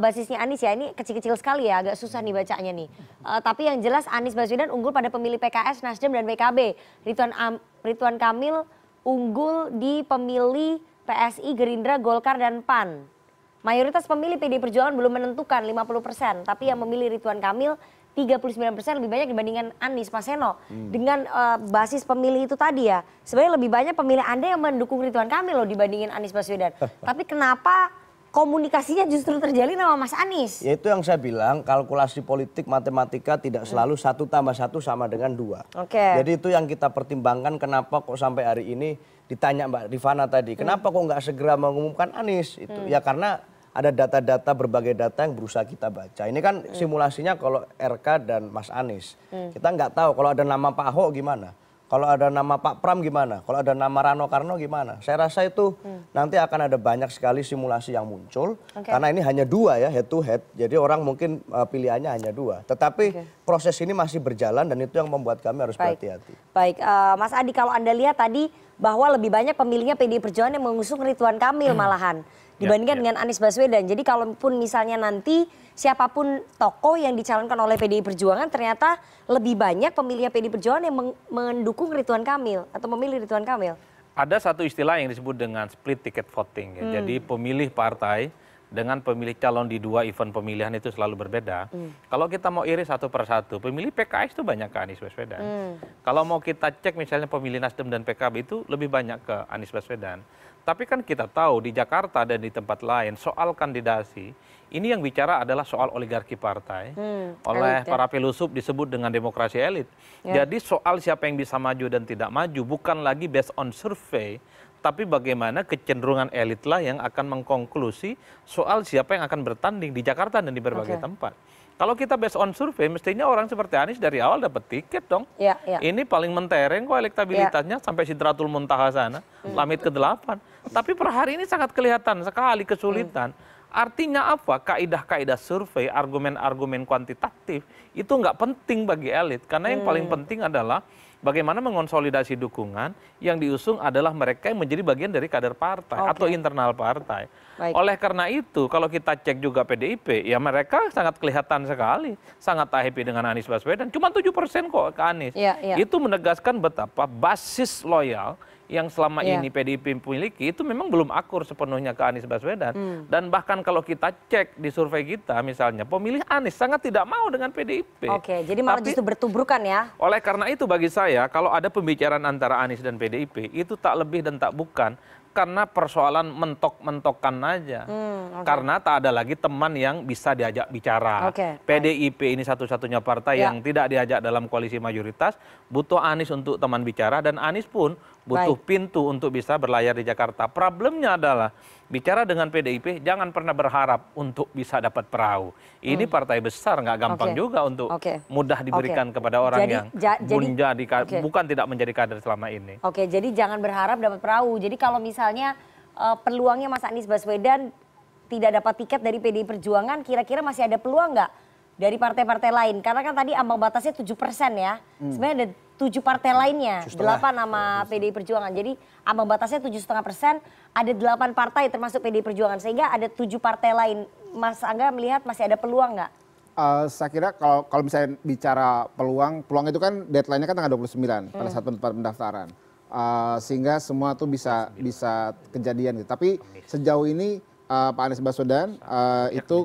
basisnya Anies ya, ini kecil-kecil sekali ya, agak susah nih bacanya nih. Tapi yang jelas Anies Baswedan unggul pada pemilih PKS, Nasdem dan PKB. Ridwan Kamil unggul di pemilih PSI, Gerindra, Golkar dan PAN. Mayoritas pemilih PDI Perjuangan belum menentukan 50%, tapi yang memilih Ridwan Kamil 39% lebih banyak dibandingkan Anies. Mas Seno, dengan basis pemilih itu tadi ya, sebenarnya lebih banyak pemilih Anda yang mendukung Ridwan Kamil loh dibandingin Anies Baswedan. Tapi kenapa komunikasinya justru terjalin sama Mas Anies? Ya itu yang saya bilang, kalkulasi politik matematika tidak selalu 1 tambah 1 sama dengan 2. Jadi itu yang kita pertimbangkan kenapa kok sampai hari ini ditanya Mbak Rifana tadi, kenapa kok nggak segera mengumumkan Anies? Itu ya karena ada data-data, berbagai data yang berusaha kita baca. Ini kan simulasinya kalau RK dan Mas Anies. Kita nggak tahu kalau ada nama Pak Ahok gimana. Kalau ada nama Pak Pram gimana. Kalau ada nama Rano Karno gimana. Saya rasa itu nanti akan ada banyak sekali simulasi yang muncul. Karena ini hanya 2 ya, head to head. Jadi orang mungkin pilihannya hanya 2. Tetapi proses ini masih berjalan dan itu yang membuat kami harus berhati-hati. Baik, Mas Adi, kalau Anda lihat tadi bahwa lebih banyak pemilihnya PDI Perjuangan yang mengusung Ridwan Kamil malahan dibandingkan dengan Anies Baswedan. Jadi kalaupun misalnya nanti siapapun tokoh yang dicalonkan oleh PDI Perjuangan ternyata lebih banyak pemilihnya PDI Perjuangan yang mendukung Ridwan Kamil atau memilih Ridwan Kamil. Ada satu istilah yang disebut dengan split ticket voting. Ya. Jadi pemilih partai dengan pemilih calon di 2 event pemilihan itu selalu berbeda. Kalau kita mau iris satu persatu, pemilih PKS itu banyak ke Anies Baswedan. Kalau mau kita cek misalnya pemilih Nasdem dan PKB itu lebih banyak ke Anies Baswedan. Tapi kan kita tahu di Jakarta dan di tempat lain soal kandidasi, ini yang bicara adalah soal oligarki partai. Oleh para filosof disebut dengan demokrasi elit. Jadi soal siapa yang bisa maju dan tidak maju bukan lagi based on survei, tapi bagaimana kecenderungan elit lah yang akan mengkonklusi soal siapa yang akan bertanding di Jakarta dan di berbagai tempat. Kalau kita based on survei, mestinya orang seperti Anies dari awal dapat tiket dong. Ini paling mentereng kok elektabilitasnya sampai Sidratul Muntaha sana, Lamit ke-8. Tapi per hari ini sangat kelihatan sekali kesulitan. Artinya apa? Kaidah-kaidah survei, argumen-argumen kuantitatif itu nggak penting bagi elit. Karena yang paling penting adalah bagaimana mengonsolidasi dukungan yang diusung adalah mereka yang menjadi bagian dari kader partai atau internal partai. Oleh karena itu, kalau kita cek juga PDIP, ya mereka sangat kelihatan sekali, sangat happy dengan Anies Baswedan. Cuma 7% kok ke Anies. Itu menegaskan betapa basis loyal yang selama ini PDIP miliki itu memang belum akur sepenuhnya ke Anies Baswedan. Dan bahkan kalau kita cek di survei kita misalnya, pemilih Anies sangat tidak mau dengan PDIP. Jadi malah justru bertubrukan ya. Oleh karena itu bagi saya, kalau ada pembicaraan antara Anies dan PDIP, itu tak lebih dan tak bukan karena persoalan mentok-mentokan aja. Karena tak ada lagi teman yang bisa diajak bicara. PDIP ini satu-satunya partai yang tidak diajak dalam koalisi mayoritas, butuh Anies untuk teman bicara, dan Anies pun butuh pintu untuk bisa berlayar di Jakarta. Problemnya adalah bicara dengan PDIP jangan pernah berharap untuk bisa dapat perahu. Ini partai besar, nggak gampang juga untuk mudah diberikan kepada orang yang bukan tidak menjadi kader selama ini. Jadi jangan berharap dapat perahu. Jadi kalau misalnya peluangnya Mas Anies Baswedan tidak dapat tiket dari PDI Perjuangan, kira-kira masih ada peluang nggak dari partai-partai lain? Karena kan tadi ambang batasnya 7% ya. Sebenarnya ada 7 partai lainnya, 8 nama PDI Perjuangan. Jadi ambang batasnya 7,5%, ada 8 partai termasuk PDI Perjuangan. Sehingga ada 7 partai lain. Mas Angga melihat masih ada peluang nggak? Saya kira kalau misalnya bicara peluang itu kan deadline-nya kan tanggal 29 pada saat pendaftaran. Sehingga semua tuh bisa kejadian gitu. Tapi sejauh ini Pak Anies Baswedan itu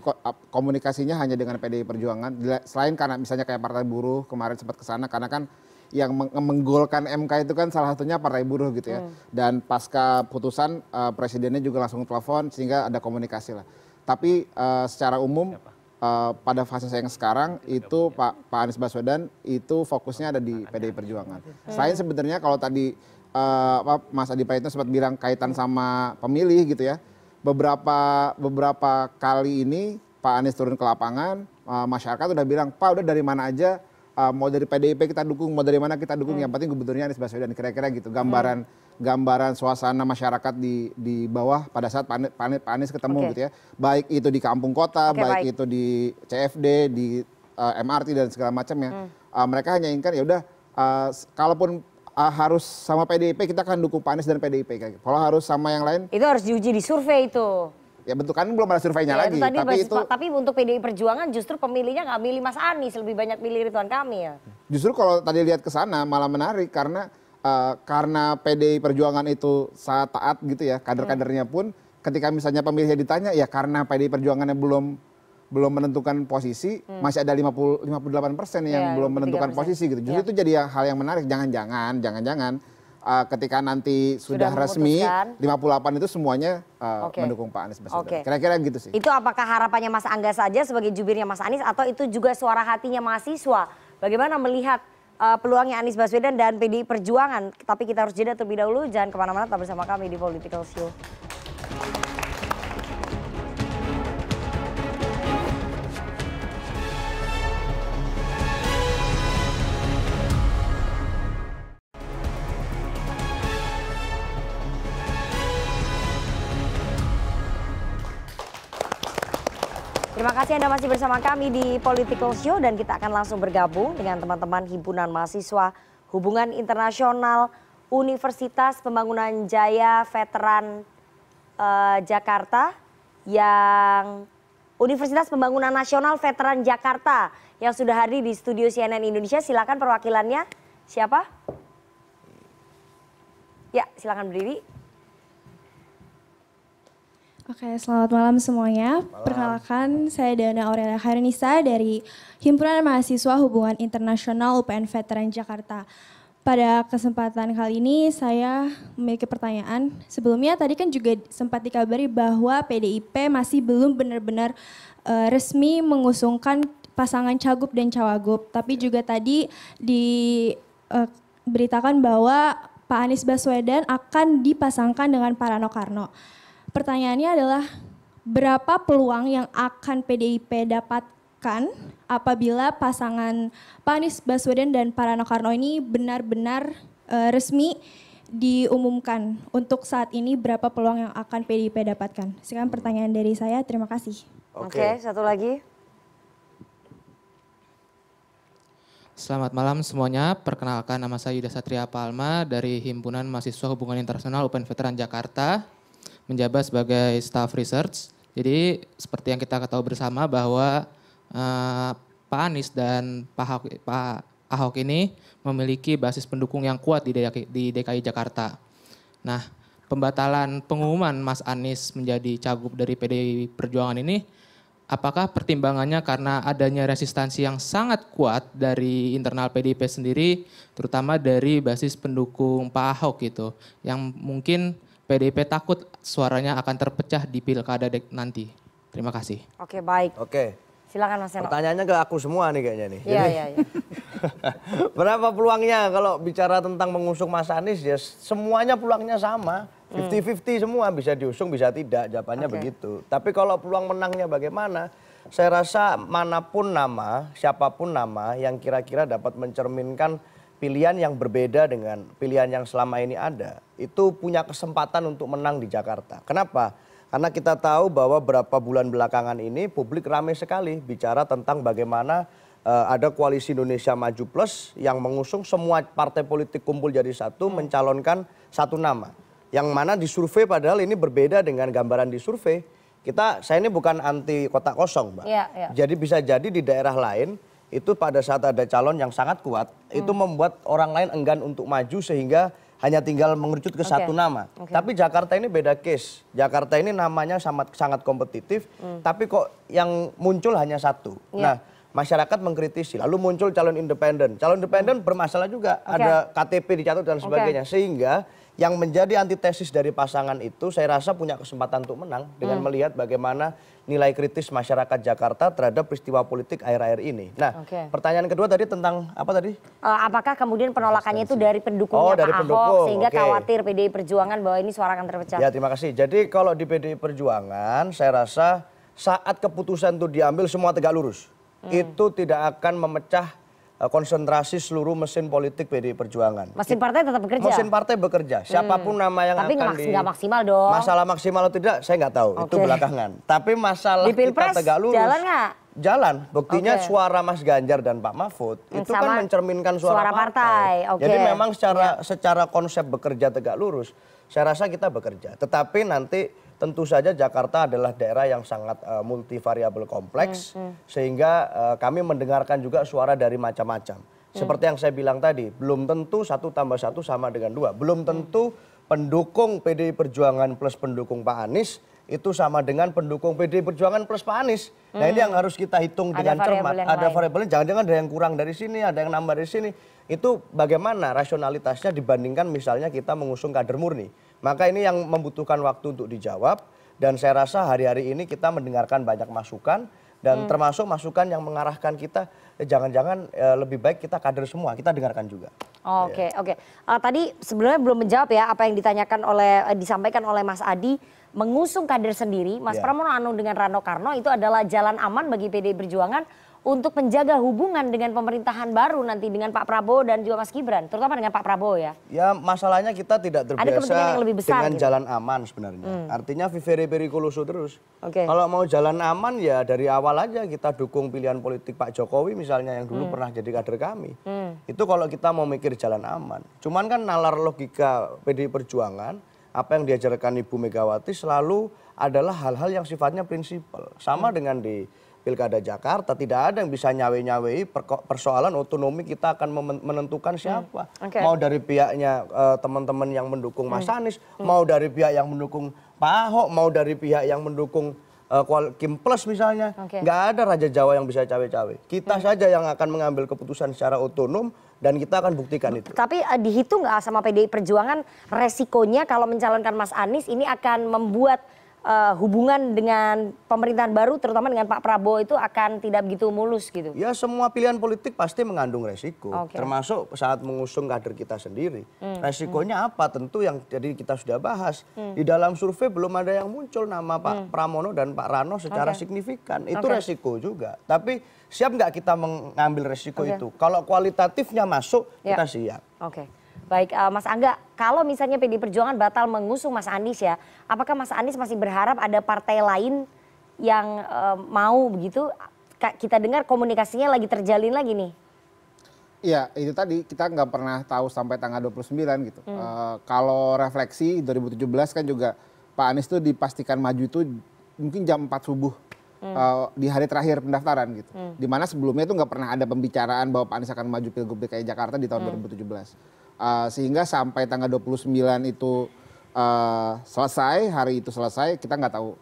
komunikasinya hanya dengan PDI Perjuangan. Selain karena misalnya kayak Partai Buruh kemarin sempat ke sana, karena kan yang menggolkan MK itu kan salah satunya Partai Buruh gitu ya. Dan pasca putusan presidennya juga langsung telepon sehingga ada komunikasi lah. Tapi secara umum pada fase yang sekarang itu Pak Anies Baswedan itu fokusnya ada di PDI Perjuangan. Selain sebenarnya kalau tadi Mas Adi Praitno sempat bilang kaitan sama pemilih gitu ya. Beberapa kali ini Pak Anies turun ke lapangan, masyarakat udah bilang, Pak udah dari mana aja, mau dari PDIP kita dukung, mau dari mana kita dukung, yang penting gubernurnya Anies Baswedan, kira-kira gitu. Gambaran suasana masyarakat di bawah pada saat Pak Anies ketemu gitu ya. Baik itu di kampung kota, baik itu di CFD, di MRT dan segala macamnya. Mereka hanya inginkan ya udah, kalaupun harus sama PDIP, kita akan dukung Pak Anies dan PDIP. Kalau harus sama yang lain, itu harus diuji di survei itu. Ya bentuk kan belum ada surveinya lagi. Tapi untuk PDI Perjuangan justru pemilihnya nggak milih Mas Anies, lebih banyak pilih Ridwan Kamil. Justru kalau tadi lihat ke sana malah menarik karena PDI Perjuangan itu sangat taat gitu ya, kader-kadernya pun ketika misalnya pemilihnya ditanya ya karena PDI Perjuangannya belum menentukan posisi, masih ada 58% yang belum menentukan posisi gitu. Justru itu jadi hal yang menarik. Jangan-jangan ketika nanti sudah resmi 58 itu semuanya mendukung Pak Anies Baswedan. Kira-kira gitu sih. Itu apakah harapannya Mas Angga saja sebagai jubirnya Mas Anies atau itu juga suara hatinya mahasiswa? Bagaimana melihat peluangnya Anies Baswedan dan PDI Perjuangan? Tapi kita harus jeda terlebih dahulu. Jangan kemana-mana, tetap bersama kami di Political Show. Terima kasih Anda masih bersama kami di Political Show dan kita akan langsung bergabung dengan teman-teman Himpunan Mahasiswa Hubungan Internasional Universitas Pembangunan Jaya Veteran Jakarta yang Universitas Pembangunan Nasional Veteran Jakarta yang sudah hadir di studio CNN Indonesia. Silakan perwakilannya siapa? Ya, silakan berdiri. Oke, selamat malam semuanya. Perkenalkan, saya Dana Aurelia Khairunisa dari Himpunan Mahasiswa Hubungan Internasional UPN Veteran Jakarta. Pada kesempatan kali ini saya memiliki pertanyaan. Sebelumnya tadi kan juga sempat dikabari bahwa PDIP masih belum benar-benar resmi mengusungkan pasangan cagup dan cawagup. Tapi juga tadi diberitakan bahwa Pak Anies Baswedan akan dipasangkan dengan Pak Rano Karno. Pertanyaannya adalah berapa peluang yang akan PDIP dapatkan apabila pasangan Pak Anies Baswedan dan Pak Rano Karno ini benar-benar resmi diumumkan. Untuk saat ini berapa peluang yang akan PDIP dapatkan? Sekian pertanyaan dari saya, terima kasih. Oke, satu lagi. Selamat malam semuanya, perkenalkan nama saya Yuda Satria Palma dari Himpunan Mahasiswa Hubungan Internasional UPN Veteran Jakarta, menjabat sebagai staff research. Jadi seperti yang kita ketahui bersama bahwa Pak Anies dan Pak Ahok ini memiliki basis pendukung yang kuat di DKI Jakarta. Nah, pembatalan pengumuman Mas Anies menjadi cagup dari PDI Perjuangan ini, apakah pertimbangannya karena adanya resistansi yang sangat kuat dari internal PDIP sendiri, terutama dari basis pendukung Pak Ahok gitu, yang mungkin PDIP takut suaranya akan terpecah di pilkada nanti. Terima kasih. Oke, baik. Oke. Silakan Mas Seno. Pertanyaannya ke aku semua nih kayaknya nih. Iya, iya. Berapa peluangnya kalau bicara tentang mengusung Mas Anies ya semuanya peluangnya sama. 50-50 semua, bisa diusung bisa tidak, jawabannya begitu. Tapi kalau peluang menangnya bagaimana? Saya rasa manapun nama, siapapun nama yang kira-kira dapat mencerminkan pilihan yang berbeda dengan pilihan yang selama ini ada, itu punya kesempatan untuk menang di Jakarta. Kenapa? Karena kita tahu bahwa beberapa bulan belakangan ini publik ramai sekali bicara tentang bagaimana ada koalisi Indonesia Maju Plus yang mengusung semua partai politik kumpul jadi satu, mencalonkan satu nama. Yang mana di survei padahal ini berbeda dengan gambaran di survei. Saya ini bukan anti kotak kosong, Mbak. Jadi bisa jadi di daerah lain itu pada saat ada calon yang sangat kuat, itu membuat orang lain enggan untuk maju sehingga hanya tinggal mengerucut ke satu nama. Tapi Jakarta ini beda case. Jakarta ini namanya sangat kompetitif, tapi kok yang muncul hanya satu. Nah, masyarakat mengkritisi, lalu muncul calon independen. Calon independen bermasalah juga, ada KTP dicatat dan sebagainya. Sehingga yang menjadi antitesis dari pasangan itu saya rasa punya kesempatan untuk menang dengan melihat bagaimana nilai kritis masyarakat Jakarta terhadap peristiwa politik akhir-akhir ini. Nah, pertanyaan kedua tadi tentang apa tadi? Apakah kemudian penolakannya itu dari pendukungnya Pak Ahok sehingga khawatir PDI Perjuangan bahwa ini suara akan terpecah? Ya, terima kasih. Jadi kalau di PDI Perjuangan saya rasa saat keputusan itu diambil semua tegak lurus. Itu tidak akan memecah konsentrasi seluruh mesin politik PDI Perjuangan. Mesin partai tetap bekerja? Mesin partai bekerja. Siapapun nama yang tapi akan nggak maksimal dong. Masalah maksimal atau tidak, saya nggak tahu. Itu belakangan. Tapi masalah di Pilpres, kita tegak lurus. jalan nggak? Jalan. Buktinya suara Mas Ganjar dan Pak Mahfud itu kan mencerminkan suara partai. Jadi memang secara konsep bekerja tegak lurus, saya rasa kita bekerja. Tetapi nanti tentu saja Jakarta adalah daerah yang sangat multivariabel kompleks, sehingga kami mendengarkan juga suara dari macam-macam. Seperti yang saya bilang tadi, belum tentu 1 tambah 1 sama dengan 2. Belum tentu pendukung PDI Perjuangan plus pendukung Pak Anies itu sama dengan pendukung PDI Perjuangan plus Pak Anies. Nah, ini yang harus kita hitung dengan cermat. Ada variabelnya, jangan-jangan ada yang kurang dari sini, ada yang nambah dari sini. Itu bagaimana rasionalitasnya dibandingkan misalnya kita mengusung kader murni. Maka ini yang membutuhkan waktu untuk dijawab, dan saya rasa hari-hari ini kita mendengarkan banyak masukan, dan termasuk masukan yang mengarahkan kita, jangan-jangan lebih baik kita kader semua, kita dengarkan juga. Oke. Tadi sebenarnya belum menjawab ya apa yang disampaikan oleh Mas Adi, mengusung kader sendiri. Mas Pramono Anung dengan Rano Karno itu adalah jalan aman bagi PDI Perjuangan untuk menjaga hubungan dengan pemerintahan baru nanti dengan Pak Prabowo dan juga Mas Gibran, terutama dengan Pak Prabowo ya. Ya, masalahnya kita tidak terbiasa yang lebih besar, dengan jalan aman sebenarnya. Artinya vivere pericoloso terus. Kalau mau jalan aman ya dari awal aja kita dukung pilihan politik Pak Jokowi misalnya yang dulu pernah jadi kader kami. Itu kalau kita mau mikir jalan aman. Cuman kan nalar logika PDI Perjuangan, apa yang diajarkan Ibu Megawati selalu adalah hal-hal yang sifatnya prinsipal. Sama dengan di Pilkada Jakarta, tidak ada yang bisa nyawe-nyawei persoalan otonomi kita akan menentukan siapa. Mau dari pihaknya teman-teman yang mendukung Mas Anies, mau dari pihak yang mendukung Pak Ahok, mau dari pihak yang mendukung Kim Plus misalnya. Nggak ada Raja Jawa yang bisa cawe-cawe. Kita saja yang akan mengambil keputusan secara otonom, dan kita akan buktikan itu. Tapi dihitung nggak sama PDI Perjuangan resikonya kalau mencalonkan Mas Anies ini akan membuat hubungan dengan pemerintahan baru terutama dengan Pak Prabowo itu akan tidak begitu mulus gitu? Ya, semua pilihan politik pasti mengandung resiko, termasuk saat mengusung kader kita sendiri. Resikonya apa? Tentu yang jadi kita sudah bahas. Di dalam survei belum ada yang muncul nama Pak Pramono dan Pak Rano secara signifikan. Itu resiko juga. Tapi siap nggak kita mengambil resiko itu? Kalau kualitatifnya masuk, kita siap. Baik, Mas Angga, kalau misalnya PDI Perjuangan batal mengusung Mas Anies ya, apakah Mas Anies masih berharap ada partai lain yang mau begitu? Kita dengar komunikasinya lagi terjalin lagi nih. Iya, itu tadi kita nggak pernah tahu sampai tanggal 29 gitu. Kalau refleksi 2017 kan juga Pak Anies tuh dipastikan maju itu mungkin jam 4 subuh. Di hari terakhir pendaftaran gitu. Dimana sebelumnya itu nggak pernah ada pembicaraan bahwa Pak Anies akan maju Pilgub DKI Jakarta di tahun 2017. Sehingga sampai tanggal 29 itu selesai, hari itu selesai, kita nggak tahu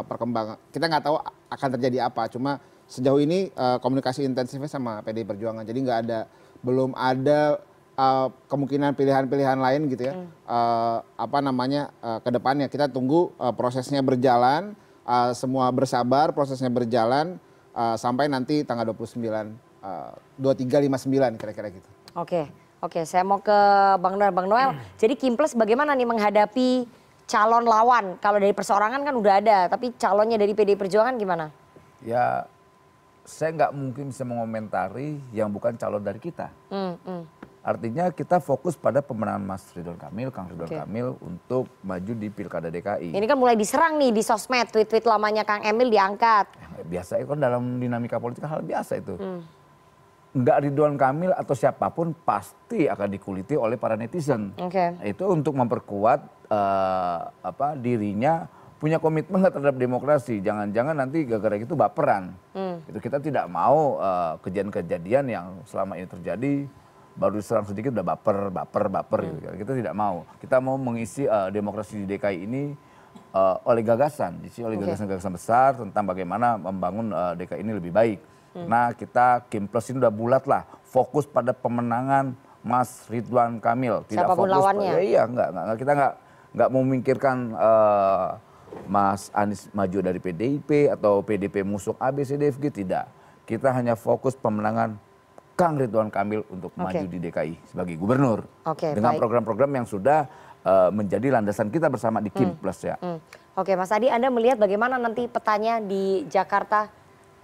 perkembangan, kita nggak tahu akan terjadi apa. Cuma sejauh ini komunikasi intensifnya sama PDI Perjuangan, jadi belum ada kemungkinan pilihan-pilihan lain gitu ya. Ke depannya kita tunggu prosesnya berjalan, semua bersabar, prosesnya berjalan sampai nanti tanggal 29, 2359 kira-kira gitu. Oke, saya mau ke Bang Noel. Bang Noel, jadi Kim Plus bagaimana nih menghadapi calon lawan? Kalau dari perseorangan kan udah ada, tapi calonnya dari PDI Perjuangan gimana? Ya, saya nggak mungkin bisa mengomentari yang bukan calon dari kita. Artinya kita fokus pada pemenangan Mas Ridwan Kamil, Kang Ridwan Kamil untuk maju di Pilkada DKI. Ini kan mulai diserang nih di sosmed, tweet-tweet lamanya Kang Emil diangkat. Biasa itu kan dalam dinamika politik hal biasa itu. Enggak Ridwan Kamil atau siapapun pasti akan dikuliti oleh para netizen. Itu untuk memperkuat dirinya punya komitmen terhadap demokrasi. Jangan-jangan nanti gara-gara itu baperan. Itu kita tidak mau kejadian-kejadian yang selama ini terjadi baru diserang sedikit udah baper gitu. Kita tidak mau. Kita mau mengisi demokrasi di DKI ini oleh gagasan, oleh gagasan-gagasan besar tentang bagaimana membangun DKI ini lebih baik. Nah, kita Kim Plus ini udah bulat lah, fokus pada pemenangan Mas Ridwan Kamil, tidak siapapun fokus lawannya. Kita nggak memikirkan Mas Anies maju dari PDIP atau PDP musuh ABCDFG, tidak. Kita hanya fokus pemenangan Kang Ridwan Kamil untuk maju di DKI sebagai gubernur. Dengan program-program yang sudah menjadi landasan kita bersama di Kim Plus ya. Oke, Mas Adi, Anda melihat bagaimana nanti petanya di Jakarta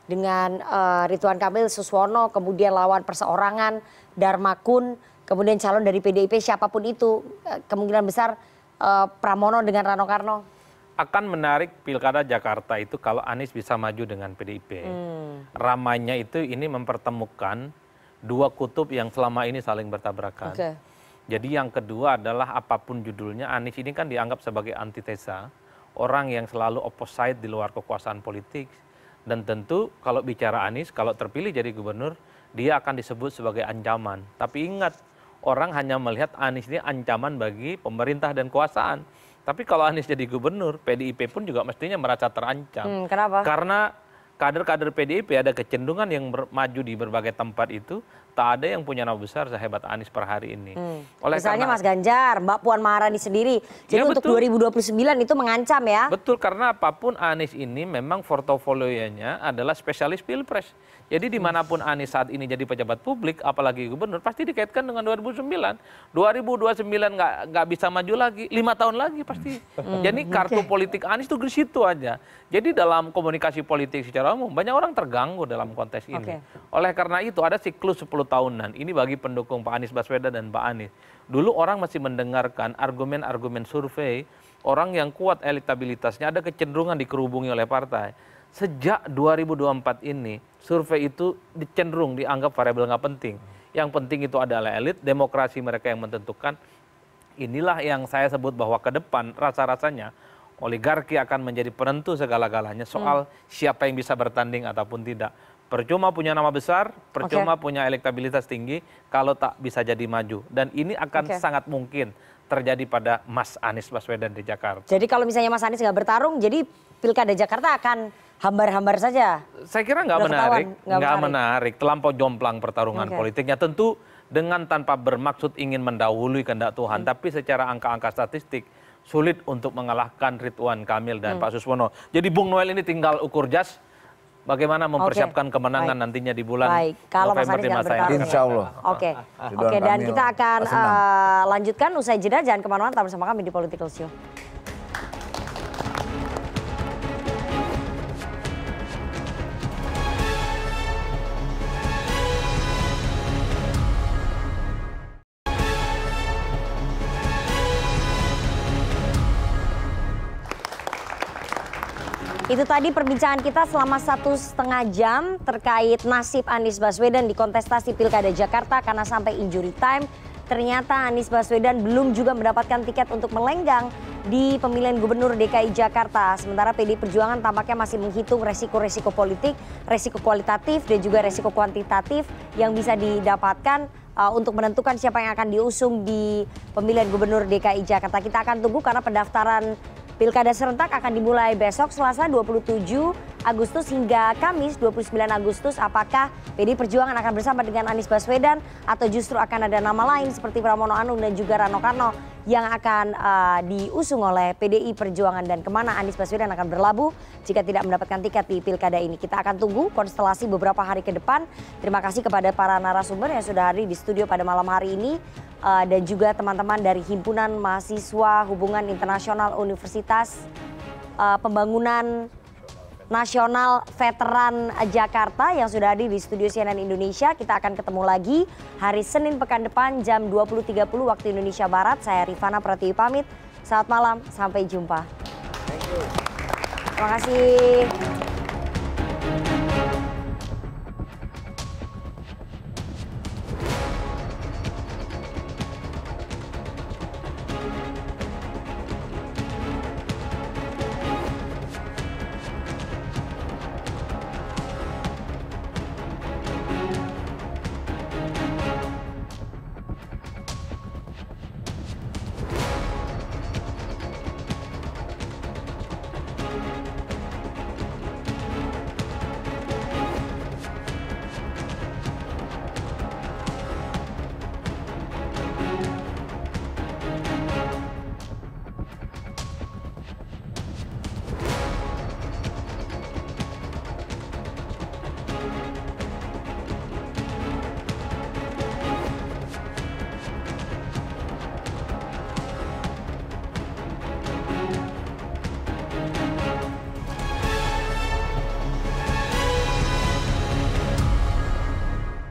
dengan Ridwan Kamil, Suswono, kemudian lawan perseorangan, Darmakun, kemudian calon dari PDIP siapapun itu, kemungkinan besar Pramono dengan Rano Karno? Akan menarik pilkada Jakarta itu kalau Anies bisa maju dengan PDIP. Ramainya itu ini mempertemukan dua kutub yang selama ini saling bertabrakan. Jadi yang kedua adalah apapun judulnya, Anies ini kan dianggap sebagai antitesa, orang yang selalu opposite di luar kekuasaan politik. Dan tentu kalau bicara Anies, kalau terpilih jadi gubernur, dia akan disebut sebagai ancaman. Tapi ingat, orang hanya melihat Anies ini ancaman bagi pemerintah dan kekuasaan. Tapi kalau Anies jadi gubernur, PDIP pun juga mestinya merasa terancam. Kenapa? Karena kader-kader PDIP ada kecenderungan yang maju di berbagai tempat itu, tak ada yang punya nama besar sehebat Anies per hari ini. Misalnya Mas Ganjar, Mbak Puan Maharani sendiri. Jadi Ya, untuk betul. 2029 itu mengancam ya? Betul, karena apapun Anies ini memang portofolionya adalah spesialis pilpres. Jadi dimanapun Anies saat ini jadi pejabat publik, apalagi gubernur, pasti dikaitkan dengan 2009. 2029 nggak bisa maju lagi, 5 tahun lagi pasti. Jadi kartu politik Anies itu di situ aja. Jadi dalam komunikasi politik secara umum, banyak orang terganggu dalam konteks ini. Oleh karena itu ada siklus 10 tahunan. Ini bagi pendukung Pak Anies Baswedan dan Pak Anies. Dulu orang masih mendengarkan argumen-argumen survei, orang yang kuat elektabilitasnya ada kecenderungan dikerubungi oleh partai. Sejak 2024 ini, survei itu cenderung dianggap variabel nggak penting. Yang penting itu adalah elit, demokrasi mereka yang menentukan. Inilah yang saya sebut bahwa ke depan rasa-rasanya oligarki akan menjadi penentu segala-galanya soal siapa yang bisa bertanding ataupun tidak. Percuma punya nama besar, percuma punya elektabilitas tinggi kalau tak bisa jadi maju. Dan ini akan sangat mungkin terjadi pada Mas Anies Baswedan di Jakarta. Jadi kalau misalnya Mas Anies nggak bertarung, jadi pilkada Jakarta akan hambar-hambar saja? Saya kira nggak menarik, nggak menarik. Terlampau jomplang pertarungan politiknya. Tentu dengan tanpa bermaksud ingin mendahului kehendak Tuhan, tapi secara angka-angka statistik sulit untuk mengalahkan Ridwan Kamil dan Pak Suswono. Jadi Bung Noel ini tinggal ukur jas, bagaimana mempersiapkan kemenangan nantinya di bulan November di masa yang Insya Allah. Oke, dan kita akan lanjutkan usai jeda. Jangan kemana-mana, tetap bersama kami di Political Show. Itu tadi perbincangan kita selama 1,5 jam terkait nasib Anies Baswedan di kontestasi Pilkada Jakarta karena sampai injury time. Ternyata Anies Baswedan belum juga mendapatkan tiket untuk melenggang di pemilihan Gubernur DKI Jakarta. Sementara PDI Perjuangan tampaknya masih menghitung resiko-resiko politik, resiko kualitatif dan juga resiko kuantitatif yang bisa didapatkan untuk menentukan siapa yang akan diusung di pemilihan Gubernur DKI Jakarta. Kita akan tunggu karena pendaftaran Pilkada serentak akan dimulai besok Selasa 27 Agustus hingga Kamis 29 Agustus. Apakah PDI Perjuangan akan bersama dengan Anies Baswedan atau justru akan ada nama lain seperti Pramono Anung dan juga Rano Karno yang akan diusung oleh PDI Perjuangan, dan kemana Anies Baswedan akan berlabuh jika tidak mendapatkan tiket di Pilkada ini. Kita akan tunggu konstelasi beberapa hari ke depan. Terima kasih kepada para narasumber yang sudah hadir di studio pada malam hari ini. Dan juga teman-teman dari Himpunan Mahasiswa Hubungan Internasional Universitas Pembangunan Nasional Veteran Jakarta yang sudah hadir di studio CNN Indonesia. Kita akan ketemu lagi hari Senin pekan depan jam 20.30 waktu Indonesia Barat. Saya Rifana Pratiwi pamit. Selamat malam, sampai jumpa. Terima kasih.